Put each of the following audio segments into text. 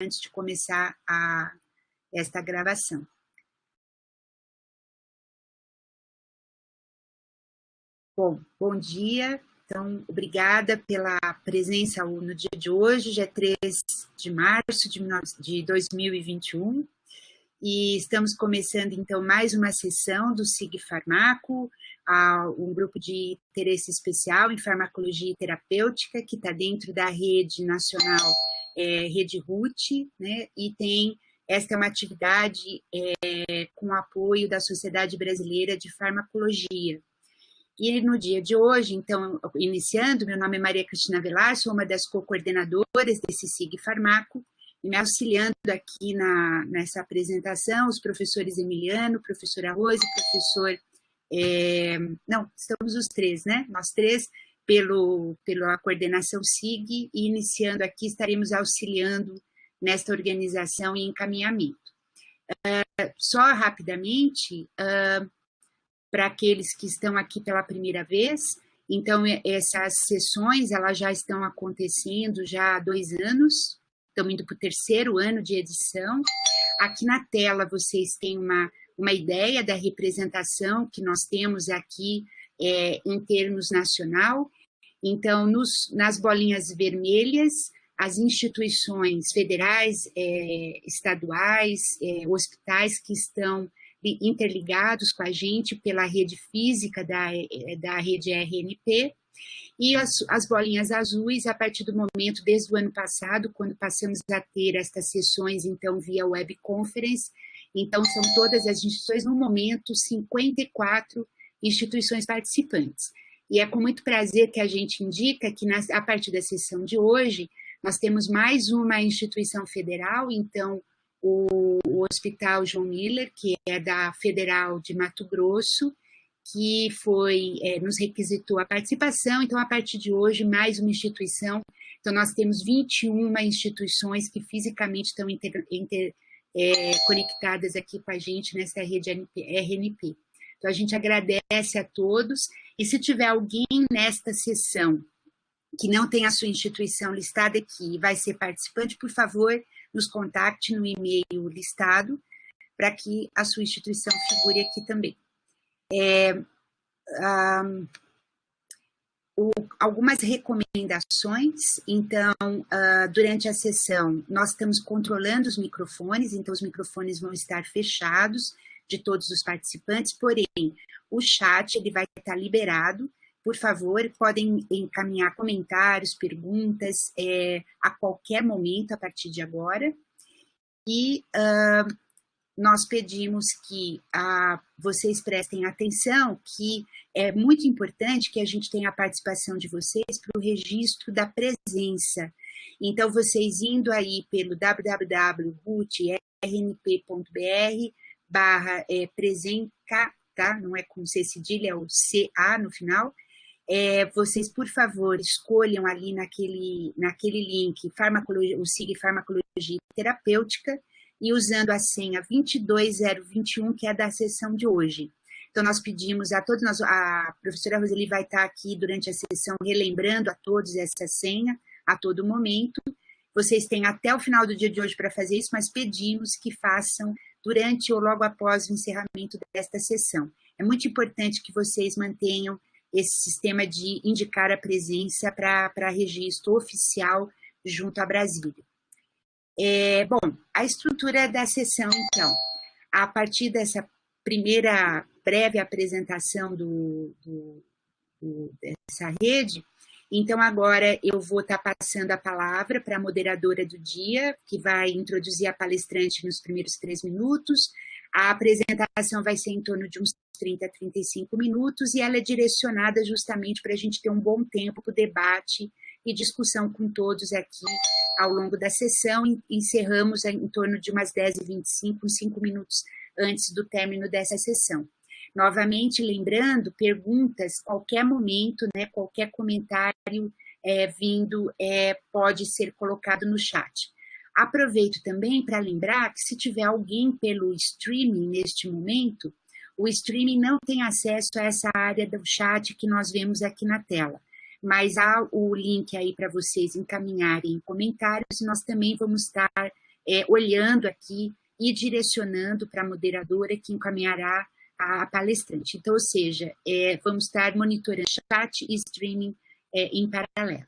antes de começar esta gravação. Bom dia, então, obrigada pela presença no dia de hoje, dia 3 de março de 2021, e estamos começando, então, mais uma sessão do SIG Farmaco, um grupo de interesse especial em farmacologia e terapêutica, que está dentro da rede nacional, Rede RUT, né, e esta é uma atividade com apoio da Sociedade Brasileira de Farmacologia. E no dia de hoje, então, iniciando, meu nome é Maria Cristina Velar, sou uma das co-coordenadoras desse SIG Farmaco, e me auxiliando aqui nessa apresentação, os professores Emiliano, professora Rose, professor... não, estamos os três, né? Nós três, pela coordenação SIG, e iniciando aqui, estaremos auxiliando nesta organização e encaminhamento. Só rapidamente... para aqueles que estão aqui pela primeira vez, então essas sessões elas já estão acontecendo já há 2 anos, estamos indo para o 3º ano de edição. Aqui na tela vocês têm uma ideia da representação que nós temos aqui em termos nacional. Então, nas bolinhas vermelhas, as instituições federais, estaduais, hospitais que estão interligados com a gente pela rede física da rede RNP, e as bolinhas azuis, a partir do momento, desde o ano passado, quando passamos a ter estas sessões, então, via web conference, então, são todas as instituições, no momento, 54 instituições participantes. E é com muito prazer que a gente indica que, a partir da sessão de hoje, nós temos mais uma instituição federal, então, o Hospital João Miller, que é da Federal de Mato Grosso, que nos requisitou a participação. Então, a partir de hoje, mais uma instituição. Então, nós temos 21 instituições que fisicamente estão conectadas aqui com a gente nessa rede RNP. Então, a gente agradece a todos. E se tiver alguém nesta sessão que não tem a sua instituição listada aqui e vai ser participante, por favor, nos contacte no e-mail listado, para que a sua instituição figure aqui também. Algumas recomendações, então, durante a sessão, nós estamos controlando os microfones, então os microfones vão estar fechados de todos os participantes, porém, o chat ele vai estar liberado. Por favor, podem encaminhar comentários, perguntas a qualquer momento a partir de agora. E nós pedimos que vocês prestem atenção, que é muito importante que a gente tenha a participação de vocês para o registro da presença. Então, vocês indo aí pelo www.rnp.br/presenca, tá? Não é com C cedilha, é o CA no final. Vocês, por favor, escolham ali naquele link o SIG Farmacologia Terapêutica e usando a senha 22021, que é da sessão de hoje. Então, nós pedimos a todos, a professora Roseli vai estar aqui durante a sessão relembrando a todos essa senha a todo momento. Vocês têm até o final do dia de hoje para fazer isso, mas pedimos que façam durante ou logo após o encerramento desta sessão. É muito importante que vocês mantenham esse sistema de indicar a presença para registro oficial junto a Brasília. Bom, a estrutura da sessão, então, a partir dessa primeira breve apresentação dessa rede, então agora eu vou estar passando a palavra para a moderadora do dia, que vai introduzir a palestrante nos primeiros 3 minutos. A apresentação vai ser em torno de uns 30 a 35 minutos, e ela é direcionada justamente para a gente ter um bom tempo para o debate e discussão com todos aqui ao longo da sessão. Encerramos em torno de umas 10h25, uns 5 minutos antes do término dessa sessão. Novamente, lembrando, perguntas, qualquer momento, né, qualquer comentário vindo pode ser colocado no chat. Aproveito também para lembrar que se tiver alguém pelo streaming neste momento, o streaming não tem acesso a essa área do chat que nós vemos aqui na tela, mas há o link aí para vocês encaminharem comentários, e nós também vamos estar olhando aqui e direcionando para a moderadora que encaminhará a palestrante. Então, ou seja, vamos estar monitorando chat e streaming em paralelo.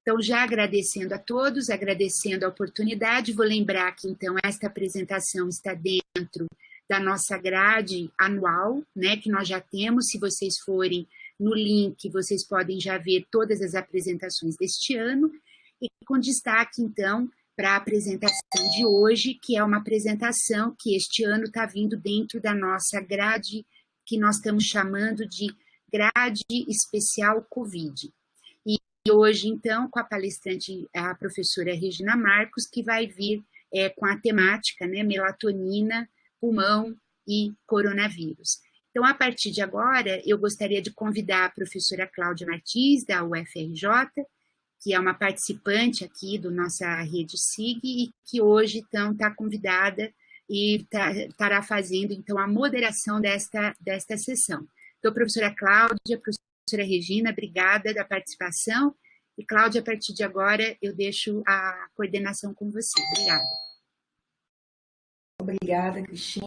Então, já agradecendo a todos, agradecendo a oportunidade, vou lembrar que, então, esta apresentação está dentro da nossa grade anual, né, que nós já temos. Se vocês forem no link, vocês podem já ver todas as apresentações deste ano, e com destaque, então, para a apresentação de hoje, que é uma apresentação que este ano está vindo dentro da nossa grade, que nós estamos chamando de grade especial Covid. E hoje, então, com a palestrante, a professora Regina Marcos, que vai vir com a temática, né, melatonina, pulmão e coronavírus. Então, a partir de agora, eu gostaria de convidar a professora Cláudia Martins, da UFRJ, que é uma participante aqui do nossa rede SIG, e que hoje, então, está convidada e estará fazendo, então, a moderação desta sessão. Então, professora Cláudia, professora Regina, obrigada da participação. E, Cláudia, a partir de agora, eu deixo a coordenação com você. Obrigada. Obrigada, Cristina.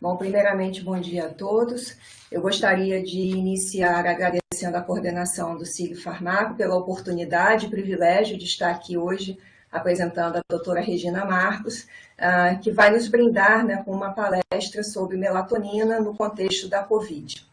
Bom, primeiramente, bom dia a todos. Eu gostaria de iniciar agradecendo a coordenação do SIG Farmaco pela oportunidade e privilégio de estar aqui hoje apresentando a doutora Regina Marcos, que vai nos brindar, né, com uma palestra sobre melatonina no contexto da Covid.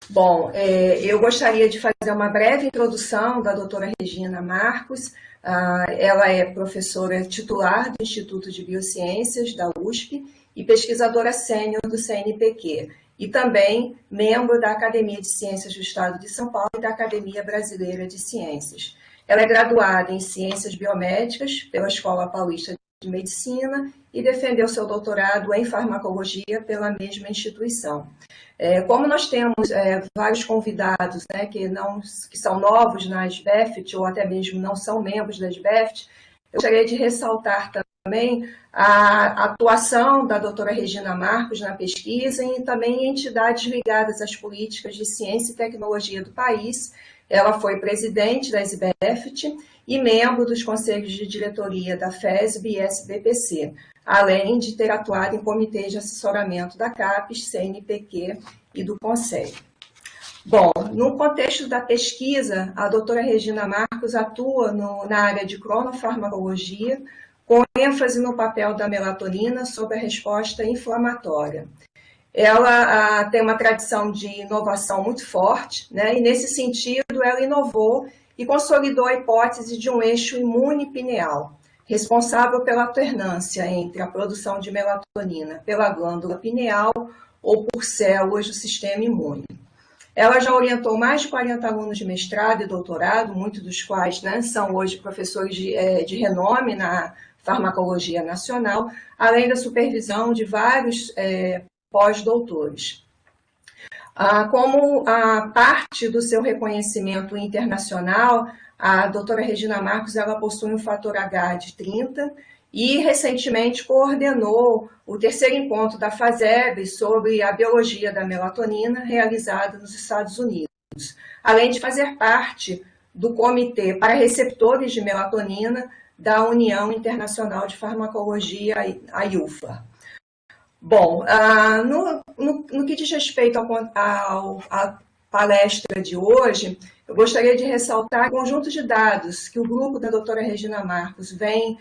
Bom, eu gostaria de fazer uma breve introdução da doutora Regina Marcos. Ela é professora titular do Instituto de Biociências da USP e pesquisadora sênior do CNPq, e também membro da Academia de Ciências do Estado de São Paulo e da Academia Brasileira de Ciências. Ela é graduada em Ciências Biomédicas pela Escola Paulista de Medicina e defendeu seu doutorado em Farmacologia pela mesma instituição. Como nós temos vários convidados, né, que são novos na SBEFT, ou até mesmo não são membros da SBEFT, eu gostaria de ressaltar também a atuação da doutora Regina Marcos na pesquisa e também em entidades ligadas às políticas de ciência e tecnologia do país. Ela foi presidente da SBEFT e membro dos conselhos de diretoria da FESB e SBPC, além de ter atuado em comitês de assessoramento da CAPES, CNPq e do Conselho. Bom, no contexto da pesquisa, a doutora Regina Marcos atua na área de cronofarmacologia, com ênfase no papel da melatonina sobre a resposta inflamatória. Ela tem uma tradição de inovação muito forte, né? E nesse sentido ela inovou e consolidou a hipótese de um eixo imune pineal, responsável pela alternância entre a produção de melatonina pela glândula pineal ou por células do sistema imune. Ela já orientou mais de 40 alunos de mestrado e doutorado, muitos dos quais, né, são hoje professores de renome na farmacologia nacional, além da supervisão de vários pós-doutores. Como parte do seu reconhecimento internacional, a doutora Regina Marcos ela possui um fator H de 30 e recentemente coordenou o terceiro encontro da FASEB sobre a biologia da melatonina, realizado nos Estados Unidos, além de fazer parte do Comitê para Receptores de Melatonina da União Internacional de Farmacologia, a IUFA. Bom, no que diz respeito à palestra de hoje, eu gostaria de ressaltar o conjunto de dados que o grupo da doutora Regina Marcos vem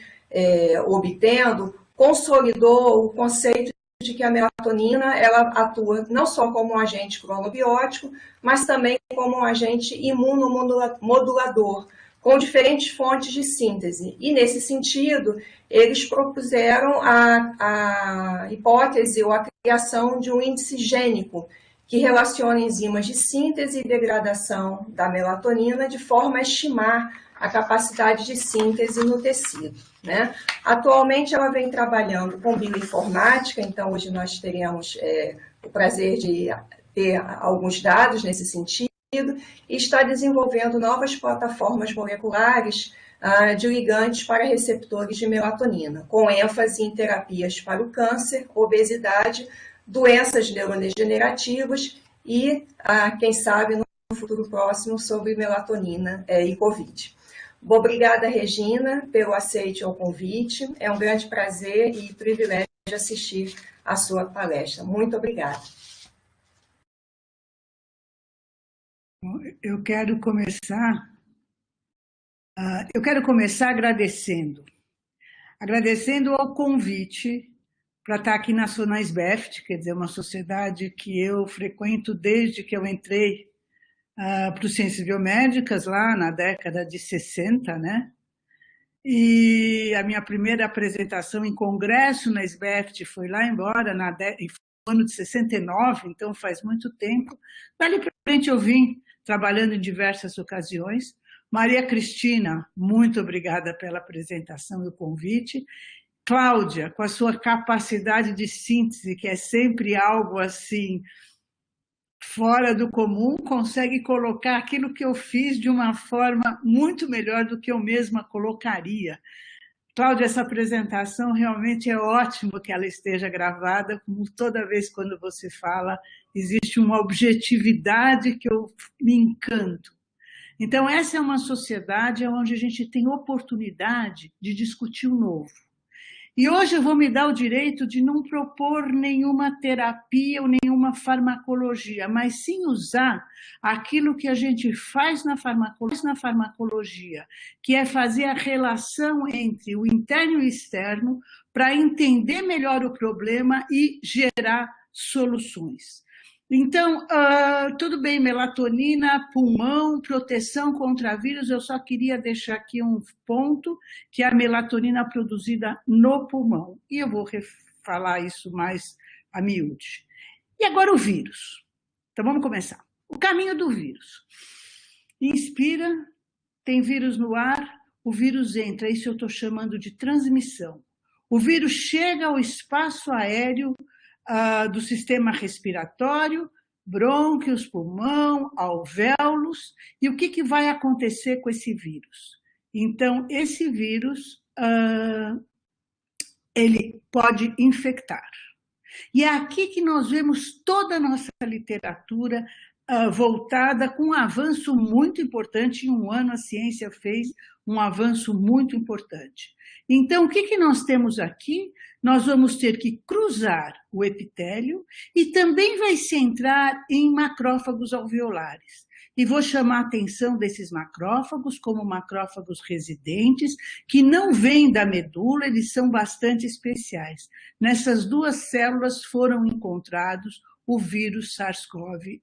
obtendo, consolidou o conceito de que a melatonina ela atua não só como um agente cronobiótico, mas também como um agente imunomodulador, com diferentes fontes de síntese. E, nesse sentido, eles propuseram a hipótese ou a criação de um índice gênico que relaciona enzimas de síntese e degradação da melatonina de forma a estimar a capacidade de síntese no tecido, né? Atualmente, ela vem trabalhando com bioinformática, então hoje nós teremos o prazer de ter alguns dados nesse sentido, e está desenvolvendo novas plataformas moleculares de ligantes para receptores de melatonina, com ênfase em terapias para o câncer, obesidade, doenças neurodegenerativas e, quem sabe, no futuro próximo, sobre melatonina e Covid. Obrigada, Regina, pelo aceite ao convite. É um grande prazer e privilégio assistir à sua palestra. Muito obrigada. Eu quero começar agradecendo ao convite para estar aqui na SONASBEFT, quer dizer, uma sociedade que eu frequento desde que eu entrei para os Ciências Biomédicas, lá na década de 60, né? E a minha primeira apresentação em congresso na SBEFT foi lá embora, no ano de 69, então faz muito tempo. Dali para frente eu vim trabalhando em diversas ocasiões. Maria Cristina, muito obrigada pela apresentação e o convite. Cláudia, com a sua capacidade de síntese, que é sempre algo assim, fora do comum, consegue colocar aquilo que eu fiz de uma forma muito melhor do que eu mesma colocaria. Cláudia, essa apresentação realmente é ótimo que ela esteja gravada, como toda vez quando você fala, existe uma objetividade que eu me encanto. Então, essa é uma sociedade onde a gente tem oportunidade de discutir o novo. E hoje eu vou me dar o direito de não propor nenhuma terapia ou nenhuma farmacologia, mas sim usar aquilo que a gente faz na farmacologia, que é fazer a relação entre o interno e o externo para entender melhor o problema e gerar soluções. Então, tudo bem, melatonina, pulmão, proteção contra vírus, eu só queria deixar aqui um ponto, que é a melatonina produzida no pulmão. E eu vou falar isso mais a miúde. E agora o vírus. Então, vamos começar. O caminho do vírus. Inspira, tem vírus no ar, o vírus entra, isso eu estou chamando de transmissão. O vírus chega ao espaço aéreo do sistema respiratório, brônquios, pulmão, alvéolos, e o que vai acontecer com esse vírus? Então, esse vírus, ele pode infectar. E é aqui que nós vemos toda a nossa literatura voltada com um avanço muito importante. Em um ano a ciência fez um avanço muito importante. Então, o que nós temos aqui? Nós vamos ter que cruzar o epitélio e também vai se entrar em macrófagos alveolares. E vou chamar a atenção desses macrófagos como macrófagos residentes, que não vêm da medula, eles são bastante especiais. Nessas duas células foram encontrados o vírus SARS-CoV-2.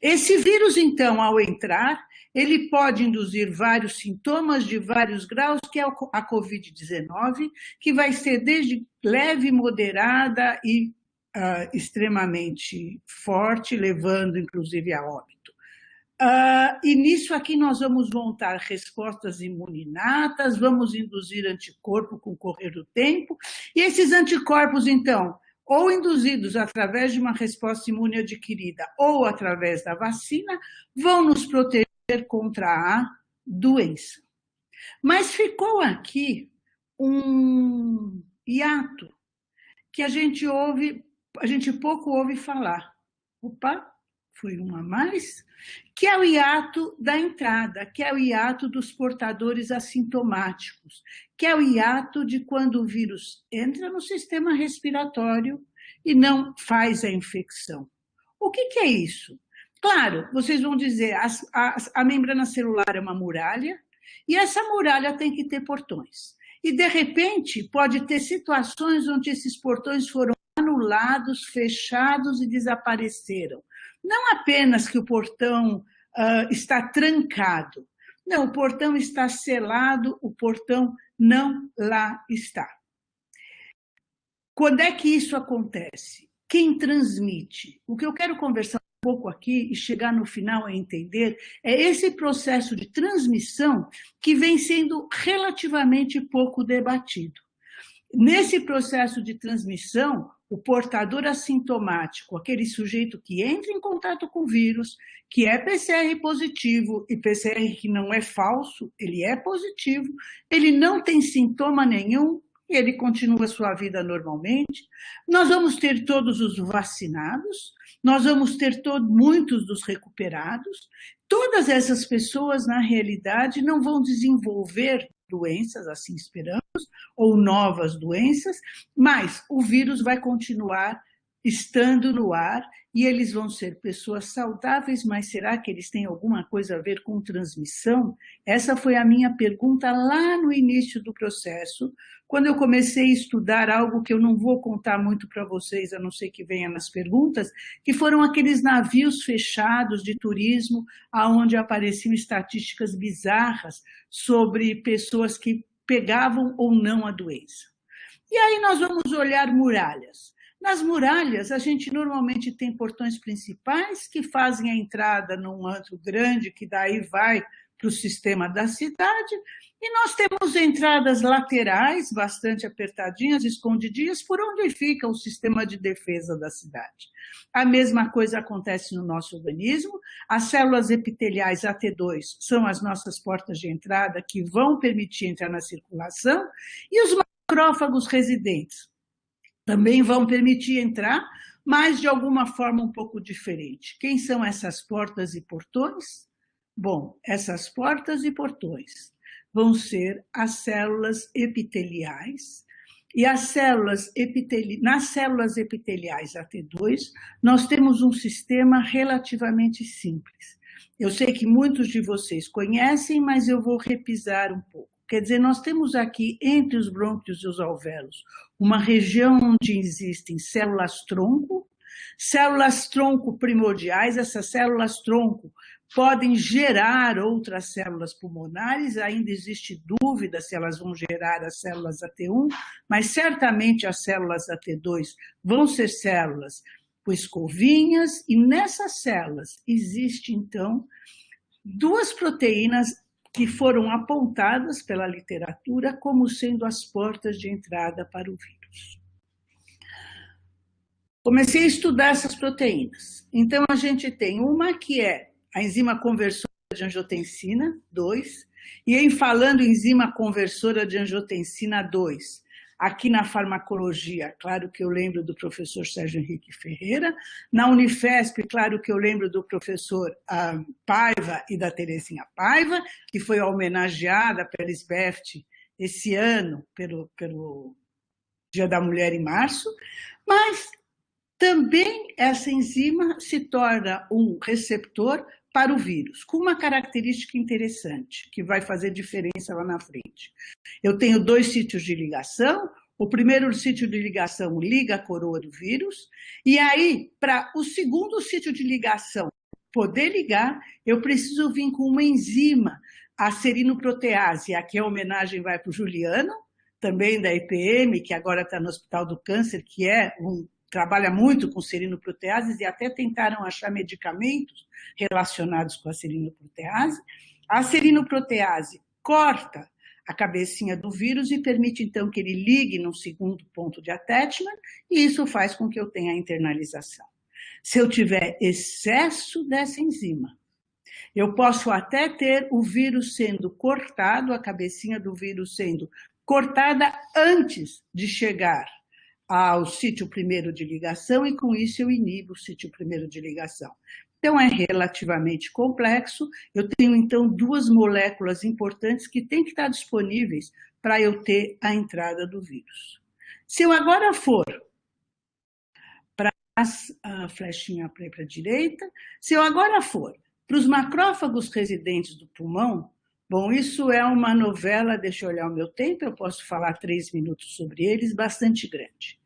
Esse vírus, então, ao entrar, ele pode induzir vários sintomas de vários graus, que é a Covid-19, que vai ser desde leve, moderada e extremamente forte, levando inclusive a óbito. E nisso aqui nós vamos montar respostas imuninatas, vamos induzir anticorpo com o correr do tempo, e esses anticorpos, então, ou induzidos através de uma resposta imune adquirida ou através da vacina, vão nos proteger contra a doença. Mas ficou aqui um hiato que a gente pouco ouve falar. Opa, foi um a mais, que é o hiato da entrada, que é o hiato dos portadores assintomáticos, que é o hiato de quando o vírus entra no sistema respiratório e não faz a infecção. O que é isso? Claro, vocês vão dizer, a membrana celular é uma muralha, e essa muralha tem que ter portões. E, de repente, pode ter situações onde esses portões foram anulados, fechados e desapareceram. Não apenas que o portão está trancado, não, o portão está selado, o portão não lá está. Quando é que isso acontece? Quem transmite? O que eu quero conversar um pouco aqui e chegar no final a entender é esse processo de transmissão que vem sendo relativamente pouco debatido. Nesse processo de transmissão, o portador assintomático, aquele sujeito que entra em contato com o vírus, que é PCR positivo, e PCR que não é falso, ele é positivo, ele não tem sintoma nenhum, e ele continua a sua vida normalmente. Nós vamos ter todos os vacinados, nós vamos ter muitos dos recuperados, Todas essas pessoas, na realidade, não vão desenvolver doenças, assim esperamos, ou novas doenças, mas o vírus vai continuar estando no ar e eles vão ser pessoas saudáveis, mas será que eles têm alguma coisa a ver com transmissão? Essa foi a minha pergunta lá no início do processo, quando eu comecei a estudar algo que eu não vou contar muito para vocês, a não ser que venha nas perguntas, que foram aqueles navios fechados de turismo, onde apareciam estatísticas bizarras sobre pessoas que pegavam ou não a doença. E aí nós vamos olhar muralhas. Nas muralhas, a gente normalmente tem portões principais que fazem a entrada num antro grande, que daí vai para o sistema da cidade, e nós temos entradas laterais, bastante apertadinhas, escondidinhas, por onde fica o sistema de defesa da cidade. A mesma coisa acontece no nosso organismo. As células epiteliais AT2 são as nossas portas de entrada que vão permitir entrar na circulação, e os macrófagos residentes também vão permitir entrar, mas de alguma forma um pouco diferente. Quem são essas portas e portões? Bom, essas portas e portões vão ser as células epiteliais, e nas células epiteliais AT2, nós temos um sistema relativamente simples. Eu sei que muitos de vocês conhecem, mas eu vou repisar um pouco. Quer dizer, nós temos aqui, entre os brônquios e os alvéolos, uma região onde existem células-tronco primordiais. Essas células-tronco podem gerar outras células pulmonares, ainda existe dúvida se elas vão gerar as células AT1, mas certamente as células AT2 vão ser células escovinhas, e nessas células existe, então, duas proteínas que foram apontadas pela literatura como sendo as portas de entrada para o vírus. Comecei a estudar essas proteínas. Então, a gente tem uma que é a enzima conversora de angiotensina 2, e em falando em enzima conversora de angiotensina 2, aqui na farmacologia, claro que eu lembro do professor Sérgio Henrique Ferreira, na Unifesp, claro que eu lembro do professor Paiva e da Terezinha Paiva, que foi homenageada pela SBEFT esse ano, pelo Dia da Mulher em março, mas também essa enzima se torna um receptor para o vírus, com uma característica interessante, que vai fazer diferença lá na frente. Eu tenho dois sítios de ligação. O primeiro sítio de ligação liga a coroa do vírus, e aí, para o segundo sítio de ligação poder ligar, eu preciso vir com uma enzima, a serinoprotease. Aqui a homenagem vai para o Juliano, também da EPM, que agora está no Hospital do Câncer, que trabalha muito com serinoproteases, e até tentaram achar medicamentos relacionados com a serinoprotease. A serinoprotease corta a cabecinha do vírus e permite, então, que ele ligue no segundo ponto de attachment, e isso faz com que eu tenha a internalização. Se eu tiver excesso dessa enzima, eu posso até ter o vírus sendo cortado, a cabecinha do vírus sendo cortada antes de chegar ao sítio primeiro de ligação, e com isso eu inibo o sítio primeiro de ligação. Então, é relativamente complexo. Eu tenho, então, duas moléculas importantes que têm que estar disponíveis para eu ter a entrada do vírus. Se eu agora for para a flechinha para a direita, se eu agora for para os macrófagos residentes do pulmão, bom, isso é uma novela, deixa eu olhar o meu tempo, eu posso falar 3 minutos sobre eles, bastante grande.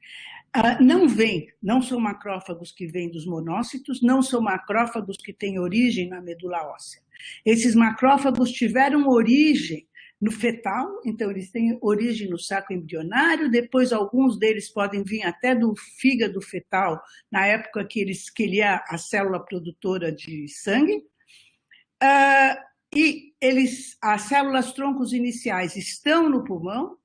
Não são macrófagos que vêm dos monócitos, não são macrófagos que têm origem na medula óssea. Esses macrófagos tiveram origem no fetal, então eles têm origem no saco embrionário, depois alguns deles podem vir até do fígado fetal, na época que ele é a célula produtora de sangue. As células troncos iniciais estão no pulmão,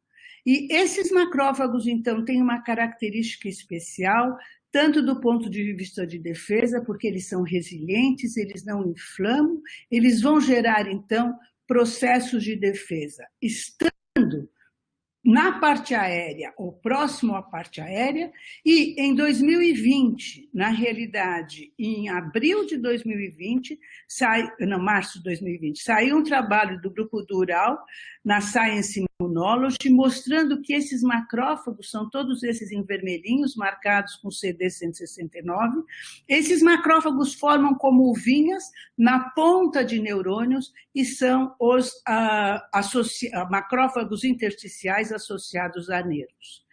e esses macrófagos, então, têm uma característica especial, tanto do ponto de vista de defesa, porque eles são resilientes, eles não inflamam, eles vão gerar, então, processos de defesa, estando na parte aérea, ou próximo à parte aérea, e em 2020, na realidade, em abril de 2020, março de 2020, saiu um trabalho do Grupo do Ural, na Science Immunology, mostrando que esses macrófagos, são todos esses em vermelhinhos, marcados com CD169, esses macrófagos formam como uvinhas na ponta de neurônios e são os macrófagos intersticiais associados a nervos.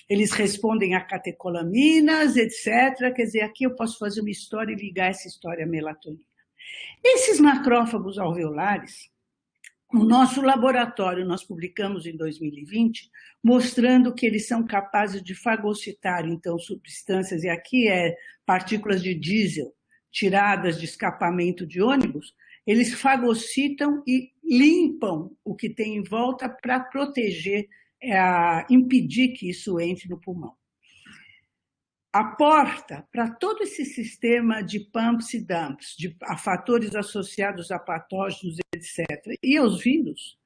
Eles respondem a catecolaminas, etc. Quer dizer, aqui eu posso fazer uma história e ligar essa história à melatonina. Esses macrófagos alveolares, no nosso laboratório, nós publicamos em 2020, mostrando que eles são capazes de fagocitar, então, substâncias, e aqui partículas de diesel tiradas de escapamento de ônibus, eles fagocitam e limpam o que tem em volta para proteger, impedir que isso entre no pulmão. A porta para todo esse sistema de pumps e dumps, a fatores associados a patógenos, etc., e aos vírus,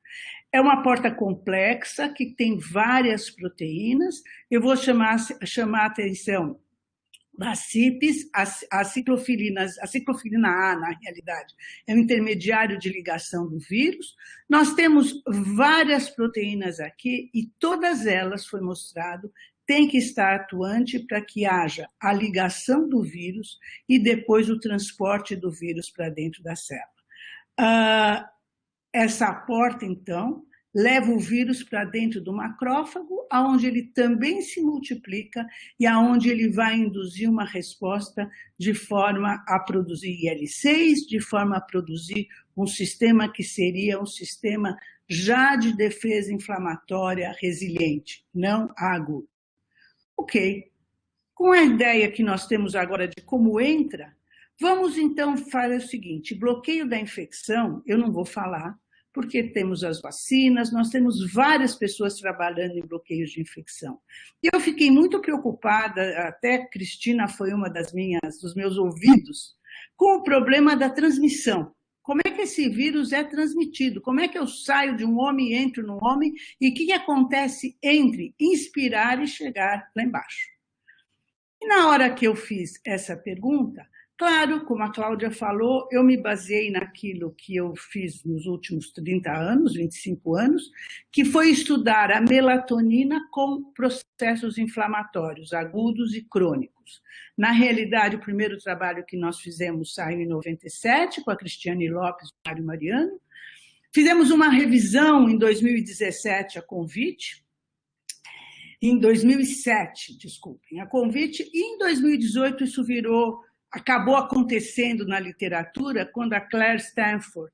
é uma porta complexa que tem várias proteínas. Eu vou chamar a atenção das CIPs, a ciclofilina A, na realidade, é o intermediário de ligação do vírus. Nós temos várias proteínas aqui e todas elas, foi mostrado, tem que estar atuante para que haja a ligação do vírus e depois o transporte do vírus para dentro da célula. Essa porta, então, leva o vírus para dentro do macrófago, onde ele também se multiplica e aonde ele vai induzir uma resposta de forma a produzir IL-6, de forma a produzir um sistema que seria um sistema já de defesa inflamatória resiliente, não agudo. Ok, com a ideia que nós temos agora de como entra, vamos então fazer o seguinte, bloqueio da infecção, eu não vou falar, porque temos as vacinas, nós temos várias pessoas trabalhando em bloqueios de infecção. E eu fiquei muito preocupada, até Cristina foi uma dos meus ouvidos, com o problema da transmissão. Como é que esse vírus é transmitido? Como é que eu saio de um homem e entro no homem? E o que acontece entre inspirar e chegar lá embaixo? E na hora que eu fiz essa pergunta, claro, como a Cláudia falou, eu me baseei naquilo que eu fiz nos últimos 30 anos, 25 anos, que foi estudar a melatonina com processos inflamatórios, agudos e crônicos. Na realidade, o primeiro trabalho que nós fizemos saiu em 97, com a Cristiane Lopes e o Mário Mariano. Fizemos uma revisão em 2017, a convite, em 2007, desculpem, a convite, e em 2018 isso acabou acontecendo na literatura, quando a Claire Stanford,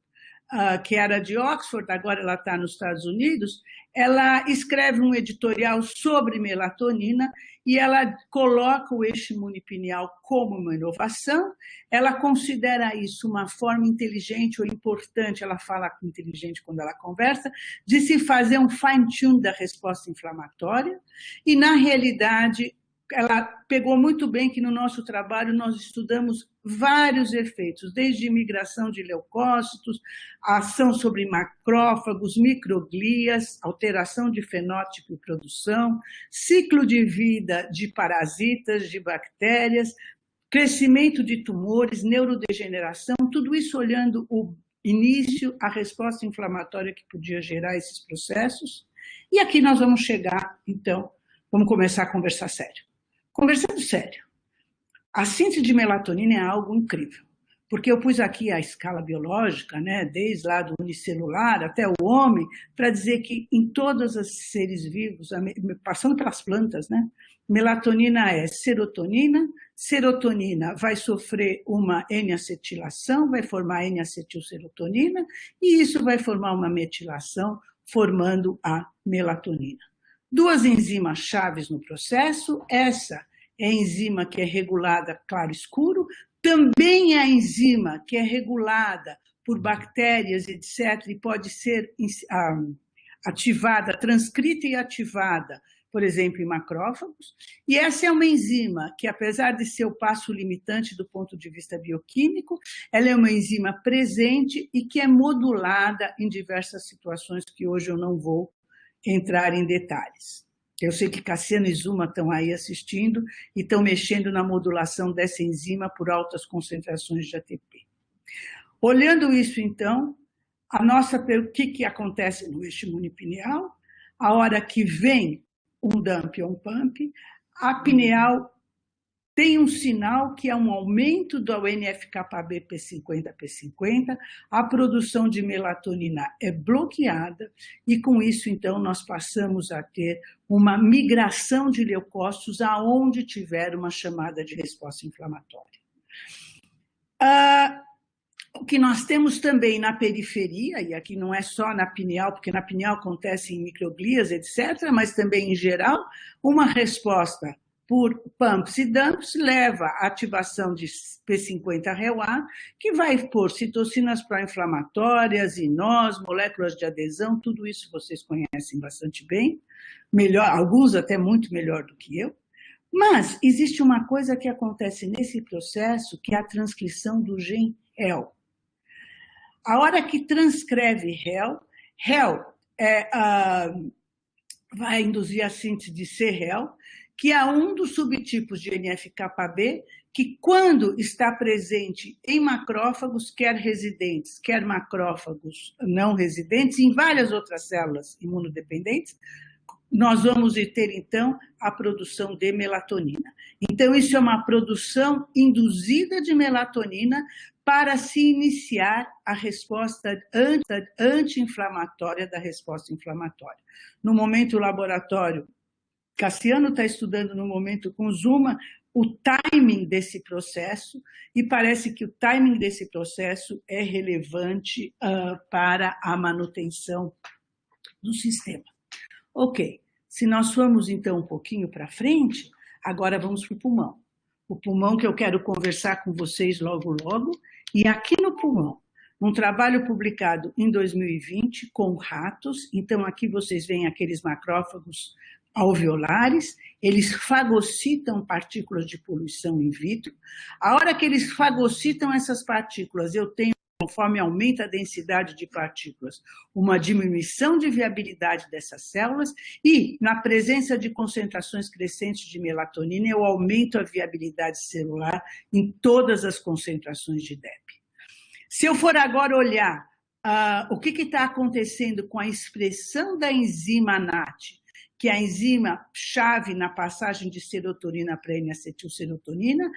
que era de Oxford, agora ela está nos Estados Unidos, ela escreve um editorial sobre melatonina e ela coloca o eixo imunopineal como uma inovação, ela considera isso uma forma inteligente ou importante, ela fala inteligente quando ela conversa, de se fazer um fine-tune da resposta inflamatória, e na realidade ela pegou muito bem que no nosso trabalho nós estudamos vários efeitos, desde imigração de leucócitos, ação sobre macrófagos, microglias, alteração de fenótipo e produção, ciclo de vida de parasitas, de bactérias, crescimento de tumores, neurodegeneração, tudo isso olhando o início, a resposta inflamatória que podia gerar esses processos. E aqui nós vamos chegar, então, vamos começar a conversar sério. Conversando sério, a síntese de melatonina é algo incrível, porque eu pus aqui a escala biológica, né, desde lá do unicelular até o homem, para dizer que em todos os seres vivos, passando pelas plantas, né, melatonina é serotonina, serotonina vai sofrer uma N-acetilação, vai formar N-acetilserotonina, e isso vai formar uma metilação, formando a melatonina. Duas enzimas chaves no processo, essa é a enzima que é regulada claro-escuro, também é a enzima que é regulada por bactérias, etc., e pode ser ativada, transcrita e ativada, por exemplo, em macrófagos. E essa é uma enzima que, apesar de ser o passo limitante do ponto de vista bioquímico, ela é uma enzima presente e que é modulada em diversas situações que hoje eu não vou entrar em detalhes. Eu sei que Cassiano e Zuma estão aí assistindo e estão mexendo na modulação dessa enzima por altas concentrações de ATP. Olhando isso, então, o que acontece no eixo imunopineal? A hora que vem um dump ou um pump, a pineal tem um sinal que é um aumento do NF-κB P50, a produção de melatonina é bloqueada e com isso, então, nós passamos a ter uma migração de leucócitos aonde tiver uma chamada de resposta inflamatória. O que nós temos também na periferia, e aqui não é só na pineal, porque na pineal acontece em microglias, etc., mas também em geral, uma resposta por pumps e dumps leva à ativação de P50-REUA, que vai por citocinas pró-inflamatórias, INOS, moléculas de adesão, tudo isso vocês conhecem bastante bem, melhor, alguns até muito melhor do que eu. Mas existe uma coisa que acontece nesse processo, que é a transcrição do gene HEL. A hora que transcreve HEL vai induzir a síntese de C-HEL, que é um dos subtipos de NF-κB, que quando está presente em macrófagos, quer residentes, quer macrófagos não residentes, em várias outras células imunodependentes, nós vamos ter, então, a produção de melatonina. Então, isso é uma produção induzida de melatonina para se iniciar a resposta anti-inflamatória da resposta inflamatória. No momento, o laboratório, Cassiano está estudando no momento com Zuma o timing desse processo e parece que o timing desse processo é relevante para a manutenção do sistema. Ok, se nós formos então um pouquinho para frente, agora vamos para o pulmão. O pulmão que eu quero conversar com vocês logo, e aqui no pulmão, um trabalho publicado em 2020 com ratos, então aqui vocês veem aqueles macrófagos alveolares, eles fagocitam partículas de poluição in vitro. A hora que eles fagocitam essas partículas, eu tenho, conforme aumenta a densidade de partículas, uma diminuição de viabilidade dessas células e, na presença de concentrações crescentes de melatonina, eu aumento a viabilidade celular em todas as concentrações de DEP. Se eu for agora olhar o que está acontecendo com a expressão da enzima NAT, que é a enzima-chave na passagem de serotonina para N-acetilserotonina,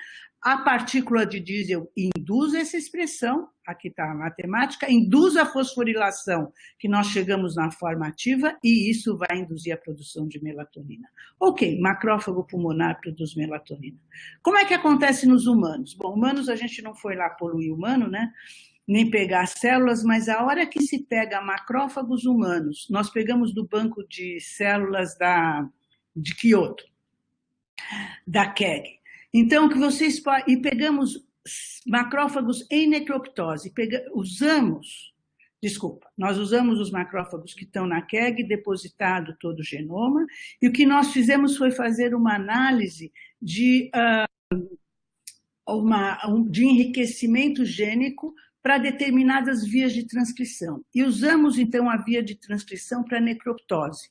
a partícula de diesel induz essa expressão, aqui está a matemática, induz a fosforilação, que nós chegamos na forma ativa, e isso vai induzir a produção de melatonina. Ok, macrófago pulmonar produz melatonina. Como é que acontece nos humanos? Bom, humanos a gente não foi lá poluir humano, né? Nem pegar células, mas a hora que se pega macrófagos humanos, nós pegamos do banco de células de Kyoto, da KEG. Então, que vocês podem, e pegamos macrófagos em necroptose, nós usamos os macrófagos que estão na KEG, depositado todo o genoma, e o que nós fizemos foi fazer uma análise de enriquecimento gênico para determinadas vias de transcrição. E usamos, então, a via de transcrição para necroptose.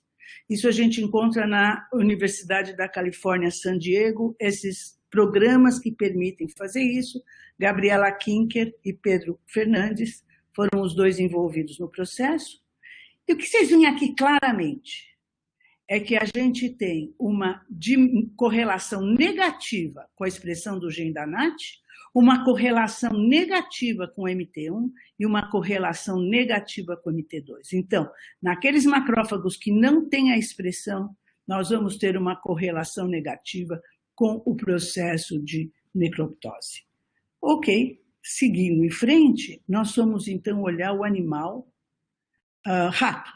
Isso a gente encontra na Universidade da Califórnia, San Diego, esses programas que permitem fazer isso. Gabriela Kinker e Pedro Fernandes foram os dois envolvidos no processo. E o que vocês veem aqui claramente é que a gente tem uma correlação negativa com a expressão do gene da NAT, uma correlação negativa com o MT1 e uma correlação negativa com o MT2. Então, naqueles macrófagos que não têm a expressão, nós vamos ter uma correlação negativa com o processo de necroptose. Ok, seguindo em frente, nós vamos então olhar o animal rato.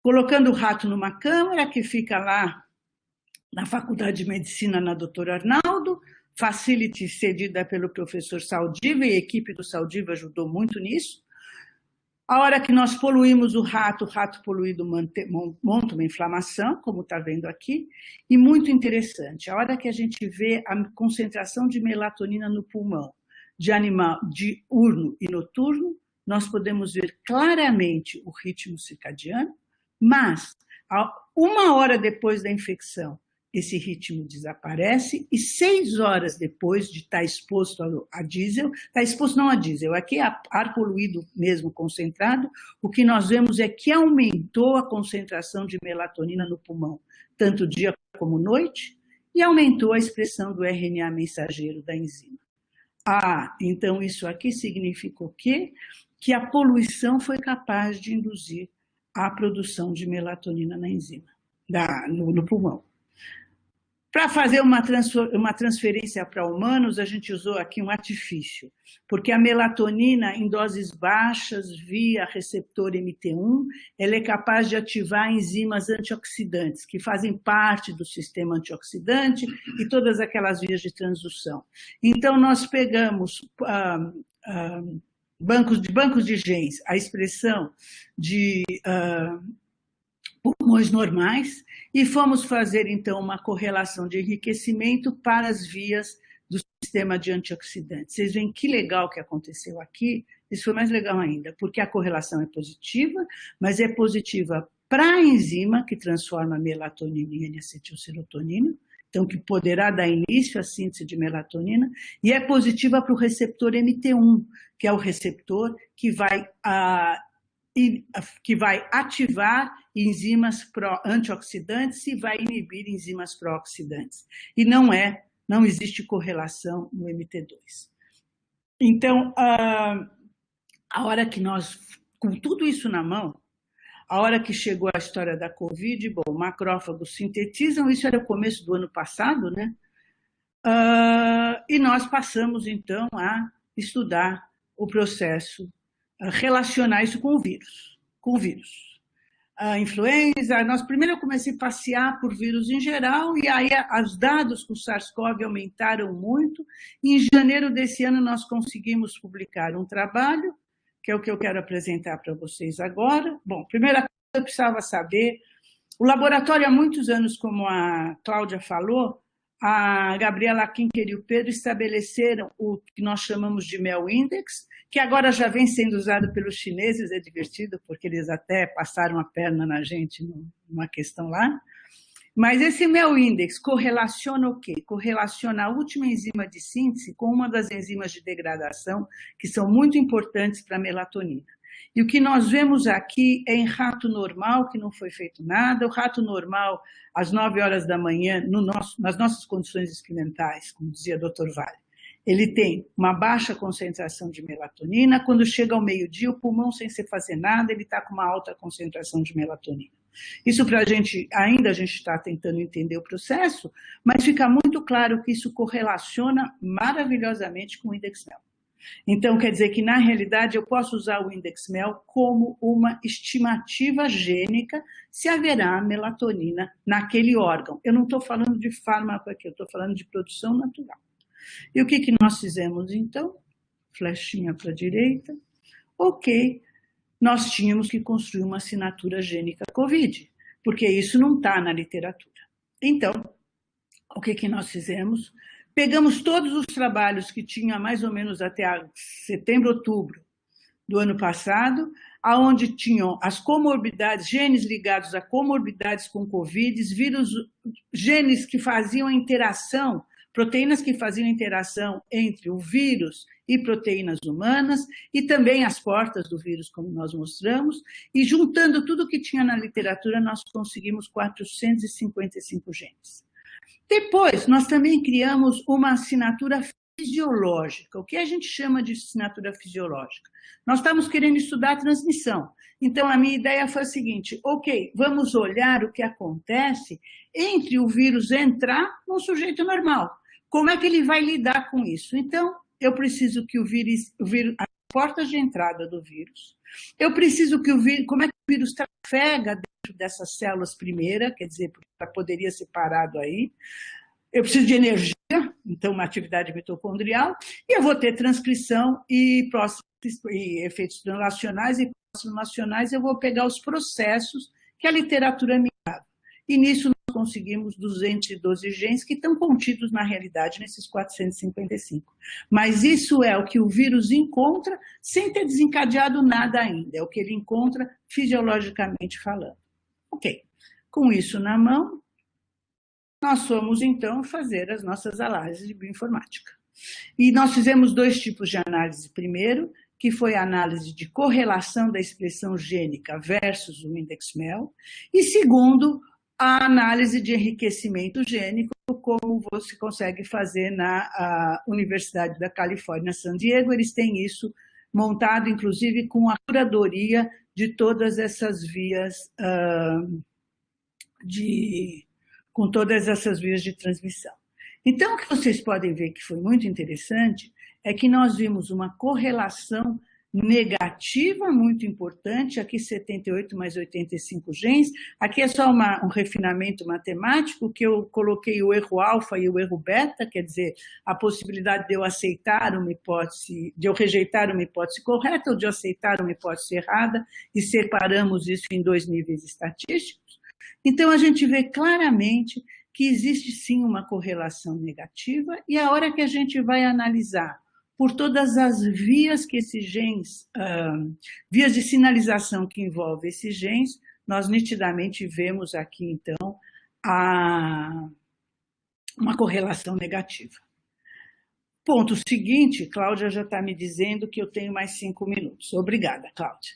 Colocando o rato numa câmara que fica lá na Faculdade de Medicina na Dr. Arnaldo, facility cedida pelo professor Saldiva, e a equipe do Saldiva ajudou muito nisso. A hora que nós poluímos o rato poluído monta uma inflamação, como está vendo aqui, e muito interessante, a hora que a gente vê a concentração de melatonina no pulmão de animal diurno e noturno, nós podemos ver claramente o ritmo circadiano, mas 1 hora depois da infecção, esse ritmo desaparece e 6 horas depois de estar exposto a diesel, está exposto não a diesel, aqui é ar poluído mesmo concentrado, o que nós vemos é que aumentou a concentração de melatonina no pulmão, tanto dia como noite, e aumentou a expressão do RNA mensageiro da enzima. Então isso aqui significa o quê? Que a poluição foi capaz de induzir a produção de melatonina na enzima, no pulmão. Para fazer uma transferência para humanos, a gente usou aqui um artifício, porque a melatonina em doses baixas, via receptor MT1, ela é capaz de ativar enzimas antioxidantes, que fazem parte do sistema antioxidante e todas aquelas vias de transdução. Então, nós pegamos bancos de genes, a expressão de pulmões normais, e fomos fazer, então, uma correlação de enriquecimento para as vias do sistema de antioxidantes. Vocês veem que legal que aconteceu aqui? Isso foi mais legal ainda, porque a correlação é positiva, mas é positiva para a enzima, que transforma a melatonina em N-acetilserotonina, então que poderá dar início à síntese de melatonina, e é positiva para o receptor MT1, que é o receptor que vai ativar enzimas antioxidantes e vai inibir enzimas pró-oxidantes. E não existe correlação no MT2. Então, a hora que nós, com tudo isso na mão, a hora que chegou a história da Covid, bom, macrófagos sintetizam, isso era o começo do ano passado, né? E nós passamos, então, a estudar o processo, relacionar isso com o vírus. A influenza, primeiro eu comecei a passear por vírus em geral, e aí os dados com o SARS-CoV aumentaram muito, e em janeiro desse ano nós conseguimos publicar um trabalho, que é o que eu quero apresentar para vocês agora. Bom, primeira coisa eu precisava saber, o laboratório há muitos anos, como a Cláudia falou, a Gabriela Kinker e o Pedro estabeleceram o que nós chamamos de MEL Index, que agora já vem sendo usado pelos chineses, é divertido, porque eles até passaram a perna na gente numa questão lá. Mas esse MEL Index correlaciona o quê? Correlaciona a última enzima de síntese com uma das enzimas de degradação, que são muito importantes para a melatonina. E o que nós vemos aqui é em rato normal, que não foi feito nada. O rato normal, às 9 horas da manhã, nas nossas condições experimentais, como dizia o Dr. Vale, ele tem uma baixa concentração de melatonina. Quando chega ao meio-dia, o pulmão, sem se fazer nada, ele está com uma alta concentração de melatonina. Isso para a gente está tentando entender o processo, mas fica muito claro que isso correlaciona maravilhosamente com o Index MEL. Então, quer dizer que, na realidade, eu posso usar o Index MEL como uma estimativa gênica se haverá melatonina naquele órgão. Eu não estou falando de fármaco aqui, eu estou falando de produção natural. E o que nós fizemos, então? Flechinha para a direita. Ok, nós tínhamos que construir uma assinatura gênica COVID, porque isso não está na literatura. Então, o que nós fizemos? Pegamos todos os trabalhos que tinha mais ou menos até setembro, outubro do ano passado, onde tinham as comorbidades, genes ligados a comorbidades com Covid, genes que faziam a interação, proteínas que faziam interação entre o vírus e proteínas humanas, e também as portas do vírus, como nós mostramos, e juntando tudo que tinha na literatura, nós conseguimos 455 genes. Depois, nós também criamos uma assinatura fisiológica. O que a gente chama de assinatura fisiológica? Nós estamos querendo estudar a transmissão. Então, a minha ideia foi a seguinte, ok, vamos olhar o que acontece entre o vírus entrar num sujeito normal. Como é que ele vai lidar com isso? Então, eu preciso que o vírus, as portas de entrada do vírus, eu preciso que o vírus, como é que o vírus trafega dentro dessas células primeira, quer dizer, poderia ser parado aí. Eu preciso de energia, então uma atividade mitocondrial, e eu vou ter transcrição e efeitos translacionais e pós-translacionais, eu vou pegar os processos que a literatura me dava. E nisso nós conseguimos 212 genes que estão contidos na realidade nesses 455. Mas isso é o que o vírus encontra sem ter desencadeado nada ainda, é o que ele encontra fisiologicamente falando. Ok. Com isso na mão, nós fomos, então, fazer as nossas análises de bioinformática. E nós fizemos 2 tipos de análise. Primeiro, que foi a análise de correlação da expressão gênica versus o index MEL. E segundo, a análise de enriquecimento gênico, como você consegue fazer na Universidade da Califórnia, San Diego. Eles têm isso montado, inclusive, com a curadoria de todas essas vias com todas essas vias de transmissão. Então, o que vocês podem ver que foi muito interessante é que nós vimos uma correlação negativa muito importante, aqui 78 mais 85 genes, aqui é só um refinamento matemático, que eu coloquei o erro alfa e o erro beta, quer dizer, a possibilidade de eu aceitar uma hipótese, de eu rejeitar uma hipótese correta ou de eu aceitar uma hipótese errada, e separamos isso em 2 níveis estatísticos. Então, a gente vê claramente que existe sim uma correlação negativa, e a hora que a gente vai analisar por todas as vias que esses genes, vias de sinalização que envolvem esses genes, nós nitidamente vemos aqui, então, uma correlação negativa. Ponto seguinte, Cláudia já está me dizendo que eu tenho mais 5 minutos. Obrigada, Cláudia.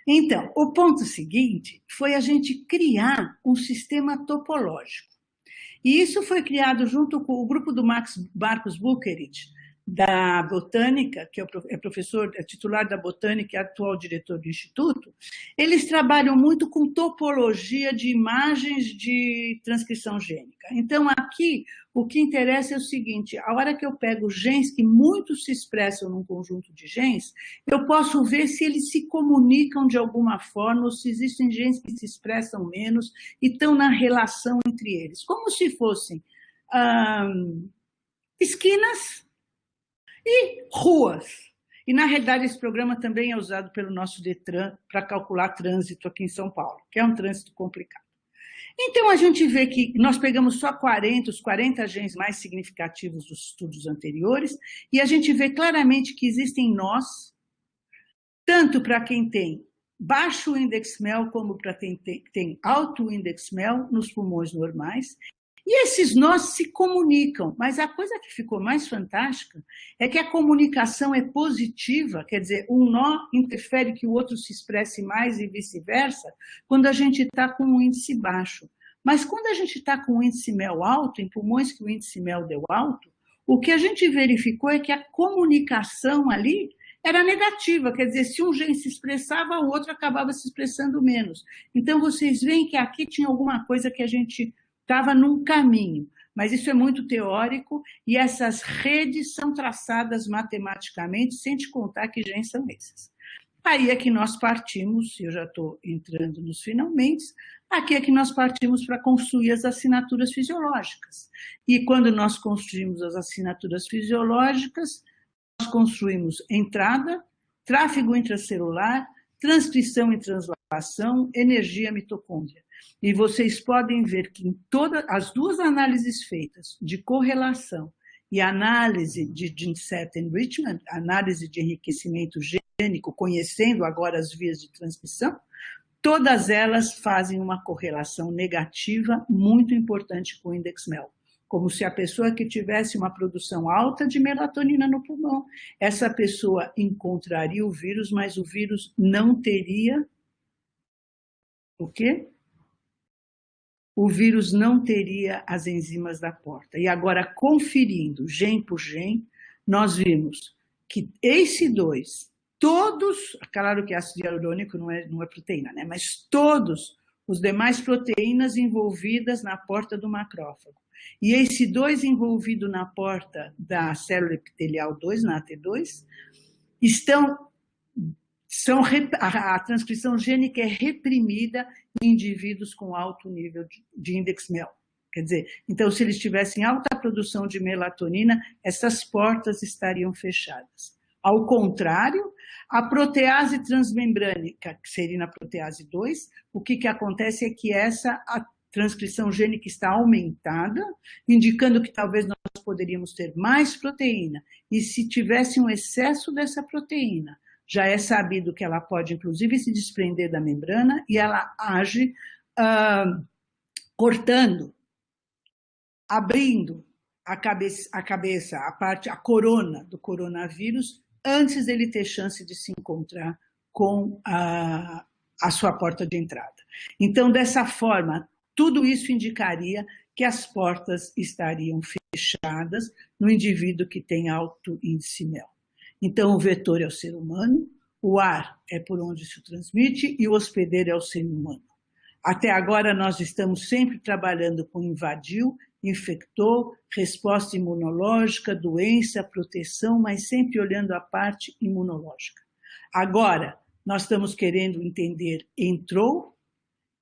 Então, o ponto seguinte foi a gente criar um sistema topológico. E isso foi criado junto com o grupo do Marcus Bucherich, da Botânica, que é professor, é titular da Botânica e atual diretor do Instituto. Eles trabalham muito com topologia de imagens de transcrição gênica. Então, aqui, o que interessa é o seguinte, a hora que eu pego genes que muitos se expressam num conjunto de genes, eu posso ver se eles se comunicam de alguma forma, ou se existem genes que se expressam menos e estão na relação entre eles, como se fossem esquinas e ruas. E, na realidade, esse programa também é usado pelo nosso Detran para calcular trânsito aqui em São Paulo, que é um trânsito complicado. Então, a gente vê que nós pegamos só os 40 genes mais significativos dos estudos anteriores, e a gente vê claramente que existem nós, tanto para quem tem baixo index MEL, como para quem tem alto index MEL nos pulmões normais. E esses nós se comunicam, mas a coisa que ficou mais fantástica é que a comunicação é positiva, quer dizer, um nó interfere que o outro se expresse mais e vice-versa, quando a gente está com um índice baixo. Mas quando a gente está com um índice MEL alto, em pulmões que o índice MEL deu alto, o que a gente verificou é que a comunicação ali era negativa, quer dizer, se um gene se expressava, o outro acabava se expressando menos. Então, vocês veem que aqui tinha alguma coisa que a gente estava num caminho, mas isso é muito teórico e essas redes são traçadas matematicamente, sem te contar que genes são esses. Aí é que nós partimos, eu já estou entrando nos finalmente, aqui é que nós partimos para construir as assinaturas fisiológicas. E quando nós construímos as assinaturas fisiológicas, nós construímos entrada, tráfego intracelular, transcrição e translação, energia mitocôndria. E vocês podem ver que em todas as 2 análises feitas de correlação e análise de gene set enrichment, análise de enriquecimento gênico, conhecendo agora as vias de transmissão, todas elas fazem uma correlação negativa muito importante com o index MEL. Como se a pessoa que tivesse uma produção alta de melatonina no pulmão, essa pessoa encontraria o vírus, mas o vírus não teria o quê? O vírus não teria as enzimas da porta. E agora, conferindo gene por gene, nós vimos que ACE2, todos, claro que ácido hialurônico não é proteína, né? Mas todos os demais proteínas envolvidas na porta do macrófago. E ACE2 envolvido na porta da célula epitelial 2, na AT2, a transcrição gênica é reprimida em indivíduos com alto nível de index MEL. Quer dizer, então, se eles tivessem alta produção de melatonina, essas portas estariam fechadas. Ao contrário, a protease transmembrânica, que seria na protease 2, o que acontece é que a transcrição gênica está aumentada, indicando que talvez nós poderíamos ter mais proteína. E se tivesse um excesso dessa proteína, já é sabido que ela pode, inclusive, se desprender da membrana e ela age cortando, abrindo a cabeça, a corona do coronavírus, antes dele ter chance de se encontrar com a sua porta de entrada. Então, dessa forma, tudo isso indicaria que as portas estariam fechadas no indivíduo que tem alto índice MEL. Então, o vetor é o ser humano, o ar é por onde se transmite e o hospedeiro é o ser humano. Até agora, nós estamos sempre trabalhando com invadiu, infectou, resposta imunológica, doença, proteção, mas sempre olhando a parte imunológica. Agora, nós estamos querendo entender, entrou,